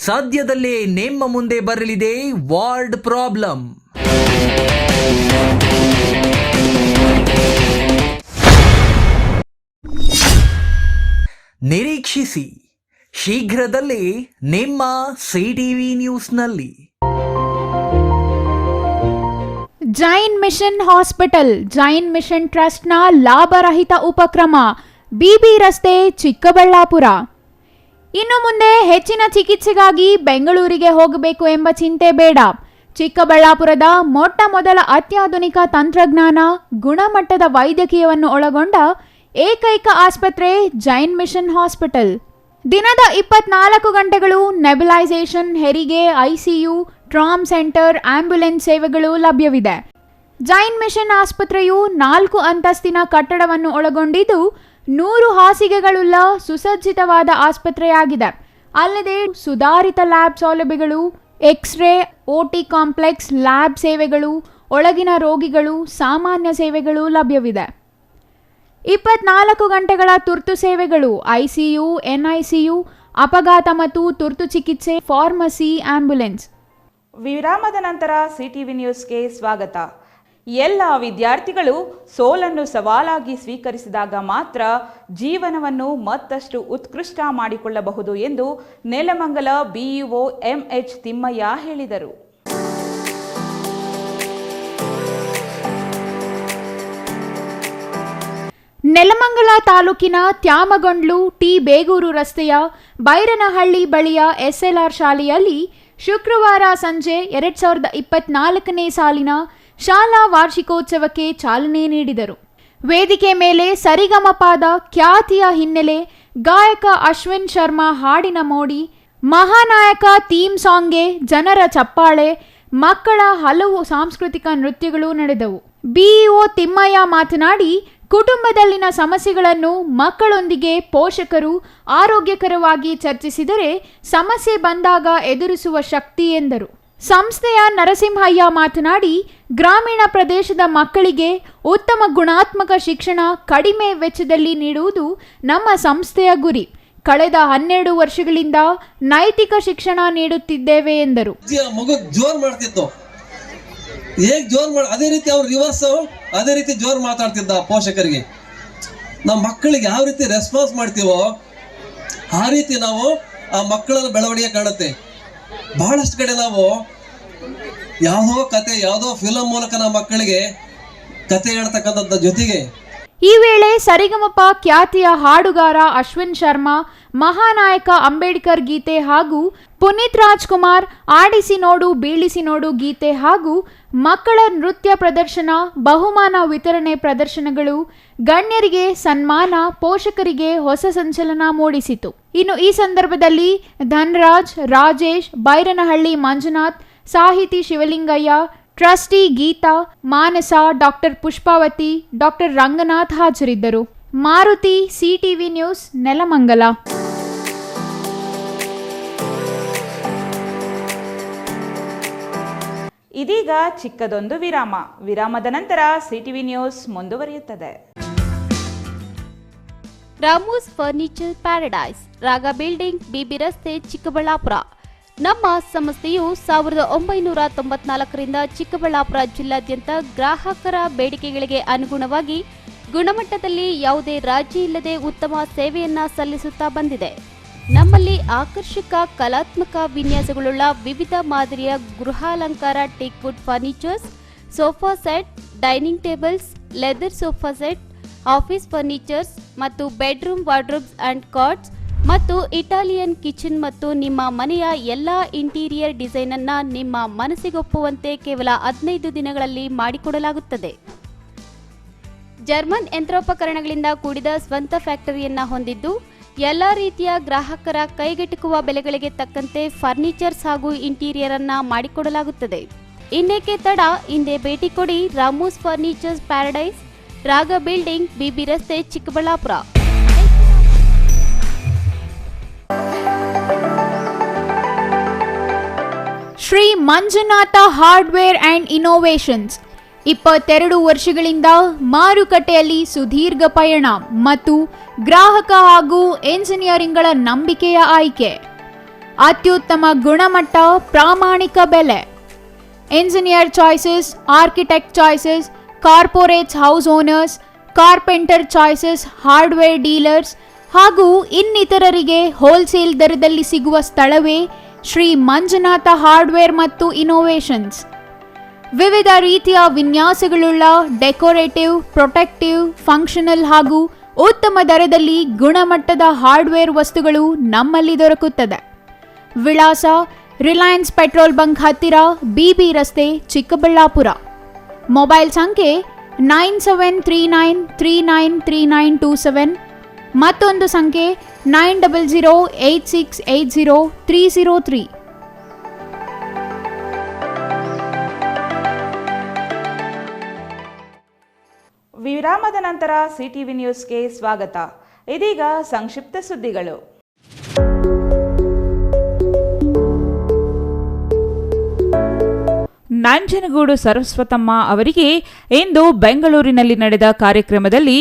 ಸದ್ಯದಲ್ಲೇ ನಿಮ್ಮ ಮುಂದೆ ಬರಲಿದೆ ವಾರ್ಡ್ ಪ್ರಾಬ್ಲಮ್. ನಿರೀಕ್ಷಿಸಿ, ಶೀಘ್ರದಲ್ಲೇ ನಿಮ್ಮ ಸಿಟಿವಿ ನ್ಯೂಸ್ನಲ್ಲಿ. Jain mission hospital, Jain mission ಟ್ರಸ್ಟ್ನ ಲಾಭರಹಿತ ಉಪಕ್ರಮ, ಬಿಬಿ ರಸ್ತೆ, ಚಿಕ್ಕಬಳ್ಳಾಪುರ. ಇನ್ನು ಮುಂದೆ ಹೆಚ್ಚಿನ ಚಿಕಿತ್ಸೆಗಾಗಿ ಬೆಂಗಳೂರಿಗೆ ಹೋಗಬೇಕು ಎಂಬ ಚಿಂತೆ ಬೇಡ. ಚಿಕ್ಕಬಳ್ಳಾಪುರದ ಮೊಟ್ಟ ಮೊದಲ ಅತ್ಯಾಧುನಿಕ ತಂತ್ರಜ್ಞಾನ, ಗುಣಮಟ್ಟದ ವೈದ್ಯಕೀಯವನ್ನು ಒಳಗೊಂಡ ಏಕೈಕ ಆಸ್ಪತ್ರೆ ಜೈನ್ ಮಿಷನ್ ಹಾಸ್ಪಿಟಲ್. ದಿನದ 24 ಗಂಟೆಗಳು ನೆಬುಲೈಸೇಷನ್, ಹೆರಿಗೆ, ಐಸಿಯು, ಟ್ರಾಮ್ ಸೆಂಟರ್, ಆಂಬ್ಯುಲೆನ್ಸ್ ಸೇವೆಗಳು ಲಭ್ಯವಿದೆ. ಜೈನ್ ಮಿಷನ್ ಆಸ್ಪತ್ರೆಯು 4 ಅಂತಸ್ತಿನ ಕಟ್ಟಡವನ್ನು ಒಳಗೊಂಡಿದ್ದು 100 ಹಾಸಿಗೆಗಳುಳ್ಳ ಸುಸಜ್ಜಿತವಾದ ಆಸ್ಪತ್ರೆಯಾಗಿದೆ. ಅಲ್ಲದೆ ಸುಧಾರಿತ ಲ್ಯಾಬ್ ಸೌಲಭ್ಯಗಳು, ಎಕ್ಸ್ರೇ, ಓಟಿ ಕಾಂಪ್ಲೆಕ್ಸ್, ಲ್ಯಾಬ್ ಸೇವೆಗಳು, ಒಳಗಿನ ರೋಗಿಗಳು, ಸಾಮಾನ್ಯ ಸೇವೆಗಳು ಲಭ್ಯವಿದೆ. 24 ಗಂಟೆಗಳ ತುರ್ತು ಸೇವೆಗಳು, ICU, NICU, ಅಪಘಾತ ಮತ್ತು ತುರ್ತು ಚಿಕಿತ್ಸೆ, ಫಾರ್ಮಸಿ, ಆಂಬ್ಯುಲೆನ್ಸ್. ವಿರಾಮದ ನಂತರ CTV ನ್ಯೂಸ್ಗೆ ಸ್ವಾಗತ. ಎಲ್ಲ ವಿದ್ಯಾರ್ಥಿಗಳು ಸೋಲನ್ನು ಸವಾಲಾಗಿ ಸ್ವೀಕರಿಸಿದಾಗ ಮಾತ್ರ ಜೀವನವನ್ನು ಮತ್ತಷ್ಟು ಉತ್ಕೃಷ್ಟ ಮಾಡಿಕೊಳ್ಳಬಹುದು ಎಂದು ನೆಲಮಂಗಲ BEO MH ತಿಮ್ಮಯ್ಯ ಹೇಳಿದರು. ನೆಲಮಂಗಲ ತಾಲೂಕಿನ ತ್ಯಾಮಗೊಂಡ್ಲು ಟಿ ಬೇಗೂರು ರಸ್ತೆಯ ಬೈರನಹಳ್ಳಿ ಬಳಿಯ SLR ಶಾಲೆಯಲ್ಲಿ ಶುಕ್ರವಾರ ಸಂಜೆ 2024ನೇ ಸಾಲಿನ ಶಾಲಾ ವಾರ್ಷಿಕೋತ್ಸವಕ್ಕೆ ಚಾಲನೆ ನೀಡಿದರು. ವೇದಿಕೆ ಮೇಲೆ ಸರಿಗಮಪದ ಖ್ಯಾತಿಯ ಹಿನ್ನೆಲೆ ಗಾಯಕ ಅಶ್ವಿನ್ ಶರ್ಮಾ ಹಾಡಿನ ಮೋಡಿ, ಮಹಾನಾಯಕ ಥೀಮ್ ಸಾಂಗ್ಗೆ ಜನರ ಚಪ್ಪಾಳೆ, ಮಕ್ಕಳ ಹಲವು ಸಾಂಸ್ಕೃತಿಕ ನೃತ್ಯಗಳು ನಡೆದವು. BEO ತಿಮ್ಮಯ್ಯ ಮಾತನಾಡಿ, ಕುಟುಂಬದಲ್ಲಿನ ಸಮಸ್ಯೆಗಳನ್ನು ಮಕ್ಕಳೊಂದಿಗೆ ಪೋಷಕರು ಆರೋಗ್ಯಕರವಾಗಿ ಚರ್ಚಿಸಿದರೆ ಸಮಸ್ಯೆ ಬಂದಾಗ ಎದುರಿಸುವ ಶಕ್ತಿ ಎಂದರು. ಸಂಸ್ಥೆಯ ನರಸಿಂಹಯ್ಯ ಮಾತನಾಡಿ, ಗ್ರಾಮೀಣ ಪ್ರದೇಶದ ಮಕ್ಕಳಿಗೆ ಉತ್ತಮ ಗುಣಾತ್ಮಕ ಶಿಕ್ಷಣ ಕಡಿಮೆ ವೆಚ್ಚದಲ್ಲಿ ನೀಡುವುದು ನಮ್ಮ ಸಂಸ್ಥೆಯ ಗುರಿ. ಕಳೆದ 12 ವರ್ಷಗಳಿಂದ ನೈತಿಕ ಶಿಕ್ಷಣ ನೀಡುತ್ತಿದ್ದೇವೆ ಎಂದರು. ಮಗು ಜೋರ್ ಮಾಡ್ತಿತ್ತು, ಅದೇ ರೀತಿ ಅವ್ರು ರಿವರ್ಸ್ ಅದೇ ರೀತಿ ಜೋರ್ ಮಾತಾಡ್ತಿದ್ದ ಪೋಷಕರಿಗೆ. ನಮ್ಮ ಮಕ್ಕಳಿಗೆ ಯಾವ ರೀತಿ ರೆಸ್ಪಾನ್ಸ್ ಮಾಡ್ತೀವೋ ಆ ರೀತಿ ನಾವು ಆ ಮಕ್ಕಳ ಬೆಳವಣಿಗೆ ಕಾಣುತ್ತೆ. ಬಹಳಷ್ಟು ಕಡೆ ನಾವು ಯಾವುದೋ ಕತೆ, ಯಾವುದೋ ಫಿಲಂ ಮೂಲಕ ನಮ್ಮ ಮಕ್ಕಳಿಗೆ ಕತೆ ಹೇಳ್ತಕ್ಕಂಥದ್ದು ಜೊತೆಗೆ ಈ ವೇಳೆ ಸರಿಗಮಪ ಖ್ಯಾತಿಯ ಹಾಡುಗಾರ ಅಶ್ವಿನ್ ಶರ್ಮಾ ಮಹಾನಾಯಕ ಅಂಬೇಡ್ಕರ್ ಗೀತೆ ಹಾಗೂ ಪುನೀತ್ ರಾಜ್ಕುಮಾರ್ ಆಡಿಸಿ ನೋಡು ಬೀಳಿಸಿ ನೋಡು ಗೀತೆ ಹಾಗೂ ಮಕ್ಕಳ ನೃತ್ಯ ಪ್ರದರ್ಶನ, ಬಹುಮಾನ ವಿತರಣೆ ಪ್ರದರ್ಶನಗಳು ಗಣ್ಯರಿಗೆ ಸನ್ಮಾನ, ಪೋಷಕರಿಗೆ ಹೊಸ ಸಂಚಲನ ಮೂಡಿಸಿತು. ಇನ್ನು ಈ ಸಂದರ್ಭದಲ್ಲಿ ಧನರಾಜ್, ರಾಜೇಶ್, ಬೈರನಹಳ್ಳಿ ಮಂಜುನಾಥ್, ಸಾಹಿತಿ ಶಿವಲಿಂಗಯ್ಯ, ಟ್ರಸ್ಟಿ ಗೀತಾ, ಮಾನಸ, ಡಾಕ್ಟರ್ ಪುಷ್ಪಾವತಿ, ಡಾಕ್ಟರ್ ರಂಗನಾಥ್ ಹಾಜರಿದ್ದರು. Maruti, CTV news, Nelamangala. ಇದೀಗ ಚಿಕ್ಕದೊಂದು ವಿರಾಮ. ವಿರಾಮದ ನಂತರ CTV ನ್ಯೂಸ್ ಮುಂದುವರಿಯುತ್ತದೆ. Ramu's furniture paradise, Raga building, BB ರಸ್ತೆ, ಚಿಕ್ಕಬಳ್ಳಾಪುರ. ನಮ್ಮ ಸಂಸ್ಥೆಯು 1994ರಿಂದ ಚಿಕ್ಕಬಳ್ಳಾಪುರ ಜಿಲ್ಲಾದ್ಯಂತ ಗ್ರಾಹಕರ ಬೇಡಿಕೆಗಳಿಗೆ ಅನುಗುಣವಾಗಿ ಗುಣಮಟ್ಟದಲ್ಲಿ ಯಾವುದೇ ರಾಜಿ ಇಲ್ಲದೆ ಉತ್ತಮ ಸೇವೆಯನ್ನ ಸಲ್ಲಿಸುತ್ತಾ ಬಂದಿದೆ. ನಮ್ಮಲ್ಲಿ ಆಕರ್ಷಕ ಕಲಾತ್ಮಕ ವಿನ್ಯಾಸಗಳುಳ್ಳ ವಿವಿಧ ಮಾದರಿಯ ಗೃಹಾಲಂಕಾರ teak wood furnitures, sofa set, dining tables, leather sofa set, office furnitures ಮತ್ತು ಬೆಡ್ರೂಮ್ ವಾರ್ಡ್ರೋಬ್ಸ್ ಅಂಡ್ ಕಾಟ್ಸ್ ಮತ್ತು ಇಟಾಲಿಯನ್ ಕಿಚನ್ ಮತ್ತು ನಿಮ್ಮ ಮನೆಯ ಎಲ್ಲ ಇಂಟೀರಿಯರ್ ಡಿಸೈನ್ ಅನ್ನ ನಿಮ್ಮ ಮನಸ್ಸಿಗೊಪ್ಪುವಂತೆ ಕೇವಲ 15 ದಿನಗಳಲ್ಲಿ ಮಾಡಿಕೊಡಲಾಗುತ್ತದೆ. ಜರ್ಮನ್ ಯಂತ್ರೋಪಕರಣಗಳಿಂದ ಕೂಡಿದ ಸ್ವಂತ ಫ್ಯಾಕ್ಟರಿಯನ್ನ ಹೊಂದಿದ್ದು ಎಲ್ಲ ರೀತಿಯ ಗ್ರಾಹಕರ ಕೈಗೆಟುಕುವ ಬೆಲೆಗಳಿಗೆ ತಕ್ಕಂತೆ ಫರ್ನಿಚರ್ಸ್ ಹಾಗೂ ಇಂಟೀರಿಯರ್ ಅನ್ನ ಮಾಡಿಕೊಡಲಾಗುತ್ತದೆ. ಇನ್ನೇಕೆ ತಡ, ಹಿಂದೆ ಭೇಟಿ ಕೊಡಿ. Ramu's furnitures paradise, Raga building, BB ರಸ್ತೆ, Chikkaballapur. Shri Manjunatha hardware and innovations 22 ವರ್ಷಗಳಿಂದ ಮಾರುಕಟ್ಟೆಯಲ್ಲಿ ಸುದೀರ್ಘ ಪಯಣ ಮತ್ತು ಗ್ರಾಹಕ ಹಾಗೂ ಎಂಜಿನಿಯರಿಂಗ್ಗಳ ನಂಬಿಕೆಯ ಆಯ್ಕೆ. ಅತ್ಯುತ್ತಮ ಗುಣಮಟ್ಟ, ಪ್ರಾಮಾಣಿಕ ಬೆಲೆ. Engineer choices, architect choices, corporates house owners, carpenter choices, hardware dealers ಹಾಗೂ ಇನ್ನಿತರರಿಗೆ ಹೋಲ್ಸೇಲ್ ದರದಲ್ಲಿ ಸಿಗುವ ಸ್ಥಳವೇ ಶ್ರೀ ಮಂಜುನಾಥ ಹಾರ್ಡ್ವೇರ್ ಮತ್ತು ಇನ್ನೋವೇಷನ್ಸ್. ವಿವಿಧ ರೀತಿಯ ವಿನ್ಯಾಸಗಳುಳ್ಳ ಡೆಕೋರೇಟಿವ್, ಪ್ರೊಟೆಕ್ಟಿವ್, ಫಂಕ್ಷನಲ್ ಹಾಗೂ ಉತ್ತಮ ದರದಲ್ಲಿ ಗುಣಮಟ್ಟದ ಹಾರ್ಡ್ವೇರ್ ವಸ್ತುಗಳು ನಮ್ಮಲ್ಲಿ ದೊರಕುತ್ತದೆ. ವಿಳಾಸ: ರಿಲಯನ್ಸ್ ಪೆಟ್ರೋಲ್ ಬಂಕ್ ಹತ್ತಿರ, BB ರಸ್ತೆ, ಚಿಕ್ಕಬಳ್ಳಾಪುರ. ಮೊಬೈಲ್ ಸಂಖ್ಯೆ 9739393927, ಮತ್ತೊಂದು ಸಂಖ್ಯೆ 9008680303. ವಿರಾಮದ ನಂತರ CTV ನ್ಯೂಸ್ಗೆ ಸ್ವಾಗತ. ಇದೀಗ ಸಂಕ್ಷಿಪ್ತ ಸುದ್ದಿಗಳು. ನಂಜನಗೂಡು ಸರಸ್ವತಮ್ಮ ಅವರಿಗೆ ಇಂದು ಬೆಂಗಳೂರಿನಲ್ಲಿ ನಡೆದ ಕಾರ್ಯಕ್ರಮದಲ್ಲಿ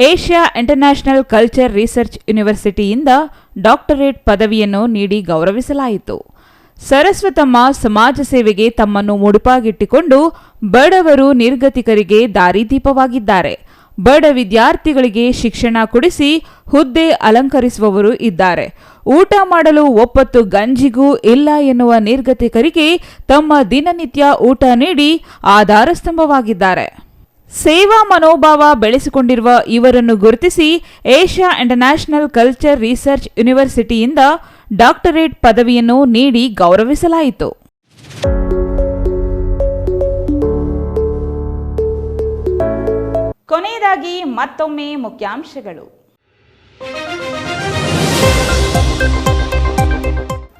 ಏಷ್ಯಾ ಇಂಟರ್ನ್ಯಾಷನಲ್ ಕಲ್ಚರ್ ರಿಸರ್ಚ್ ಯೂನಿವರ್ಸಿಟಿಯಿಂದ ಡಾಕ್ಟರೇಟ್ ಪದವಿಯನ್ನು ನೀಡಿ ಗೌರವಿಸಲಾಯಿತು. ಸರಸ್ವತಮ್ಮ ಸಮಾಜ ಸೇವೆಗೆ ತಮ್ಮನ್ನು ಮುಡುಪಾಗಿಟ್ಟಿಕೊಂಡು ಬಡವರು ನಿರ್ಗತಿಕರಿಗೆ ದಾರಿದೀಪವಾಗಿದ್ದಾರೆ. ಬಡ ವಿದ್ಯಾರ್ಥಿಗಳಿಗೆ ಶಿಕ್ಷಣ ಕೊಡಿಸಿ ಹುದ್ದೆ ಅಲಂಕರಿಸುವವರು ಇದ್ದಾರೆ. ಊಟ ಮಾಡಲು ಒಪ್ಪತ್ತು ಗಂಜಿಗೂ ಇಲ್ಲ ಎನ್ನುವ ನಿರ್ಗತಿಕರಿಗೆ ತಮ್ಮ ದಿನನಿತ್ಯ ಊಟ ನೀಡಿ ಆಧಾರ ಸ್ತಂಭವಾಗಿದ್ದಾರೆ. ಸೇವಾ ಮನೋಭಾವ ಬೆಳೆಸಿಕೊಂಡಿರುವ ಇವರನ್ನು ಗುರುತಿಸಿ ಏಷ್ಯಾ ಇಂಟರ್ನ್ಯಾಷನಲ್ ಕಲ್ಚರ್ ರಿಸರ್ಚ್ ಯೂನಿವರ್ಸಿಟಿಯಿಂದ ಡಾಕ್ಟರೇಟ್ ಪದವಿಯನ್ನು ನೀಡಿ ಗೌರವಿಸಲಾಯಿತು. ಕೊನೆಯದಾಗಿ ಮತ್ತೊಮ್ಮೆ ಮುಖ್ಯಾಂಶಗಳು.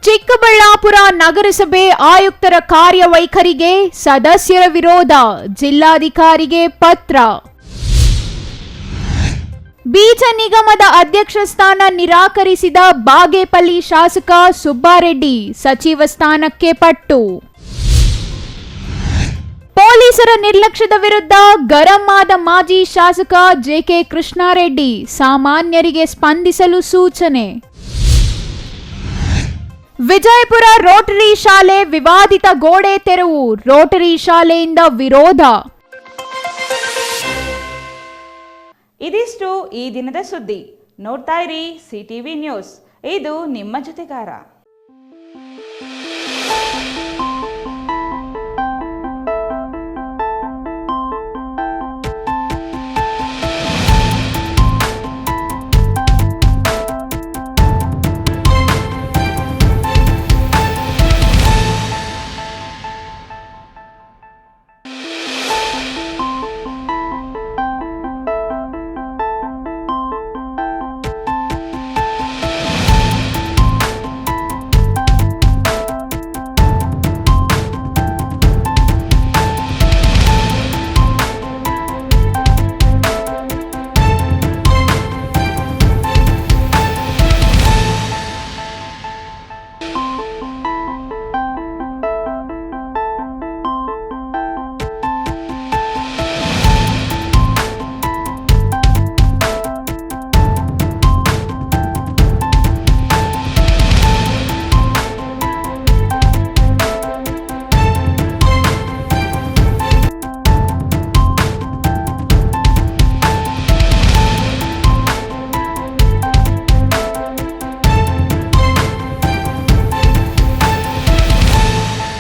ಚಿಕ್ಕಬಳ್ಳಾಪುರ ನಗರಸಭೆ ಆಯುಕ್ತರ ಕಾರ್ಯವೈಖರಿಗೆ ಸದಸ್ಯರ ವಿರೋಧ, ಜಿಲ್ಲಾಧಿಕಾರಿಗೆ ಪತ್ರ. ಬೀಜ ನಿಗಮದ ಅಧ್ಯಕ್ಷ ಸ್ಥಾನ ನಿರಾಕರಿಸಿದ ಬಾಗೇಪಲ್ಲಿ ಶಾಸಕ ಸುಬ್ಬಾರೆಡ್ಡಿ, ಸಚಿವ ಸ್ಥಾನಕ್ಕೆ ಪಟ್ಟು. ಪೊಲೀಸರ ನಿರ್ಲಕ್ಷ್ಯದ ವಿರುದ್ಧ ಗರಂ ಆದ ಮಾಜಿ ಶಾಸಕ ಜೆಕೆ ಕೃಷ್ಣಾರೆಡ್ಡಿ, ಸಾಮಾನ್ಯರಿಗೆ ಸ್ಪಂದಿಸಲು ಸೂಚನೆ. ವಿಜಯಪುರ ರೋಟರಿ ಶಾಲೆ ವಿವಾದಿತ ಗೋಡೆ ತೆರವು, ರೋಟರಿ ಶಾಲೆಯಿಂದ ವಿರೋಧ. ಇದಿಷ್ಟು ಈ ದಿನದ ಸುದ್ದಿ. ನೋಡ್ತಾ ಇರಿ ಸಿಟಿವಿ ನ್ಯೂಸ್, ಇದು ನಿಮ್ಮ ಜೊತೆಗಾರ.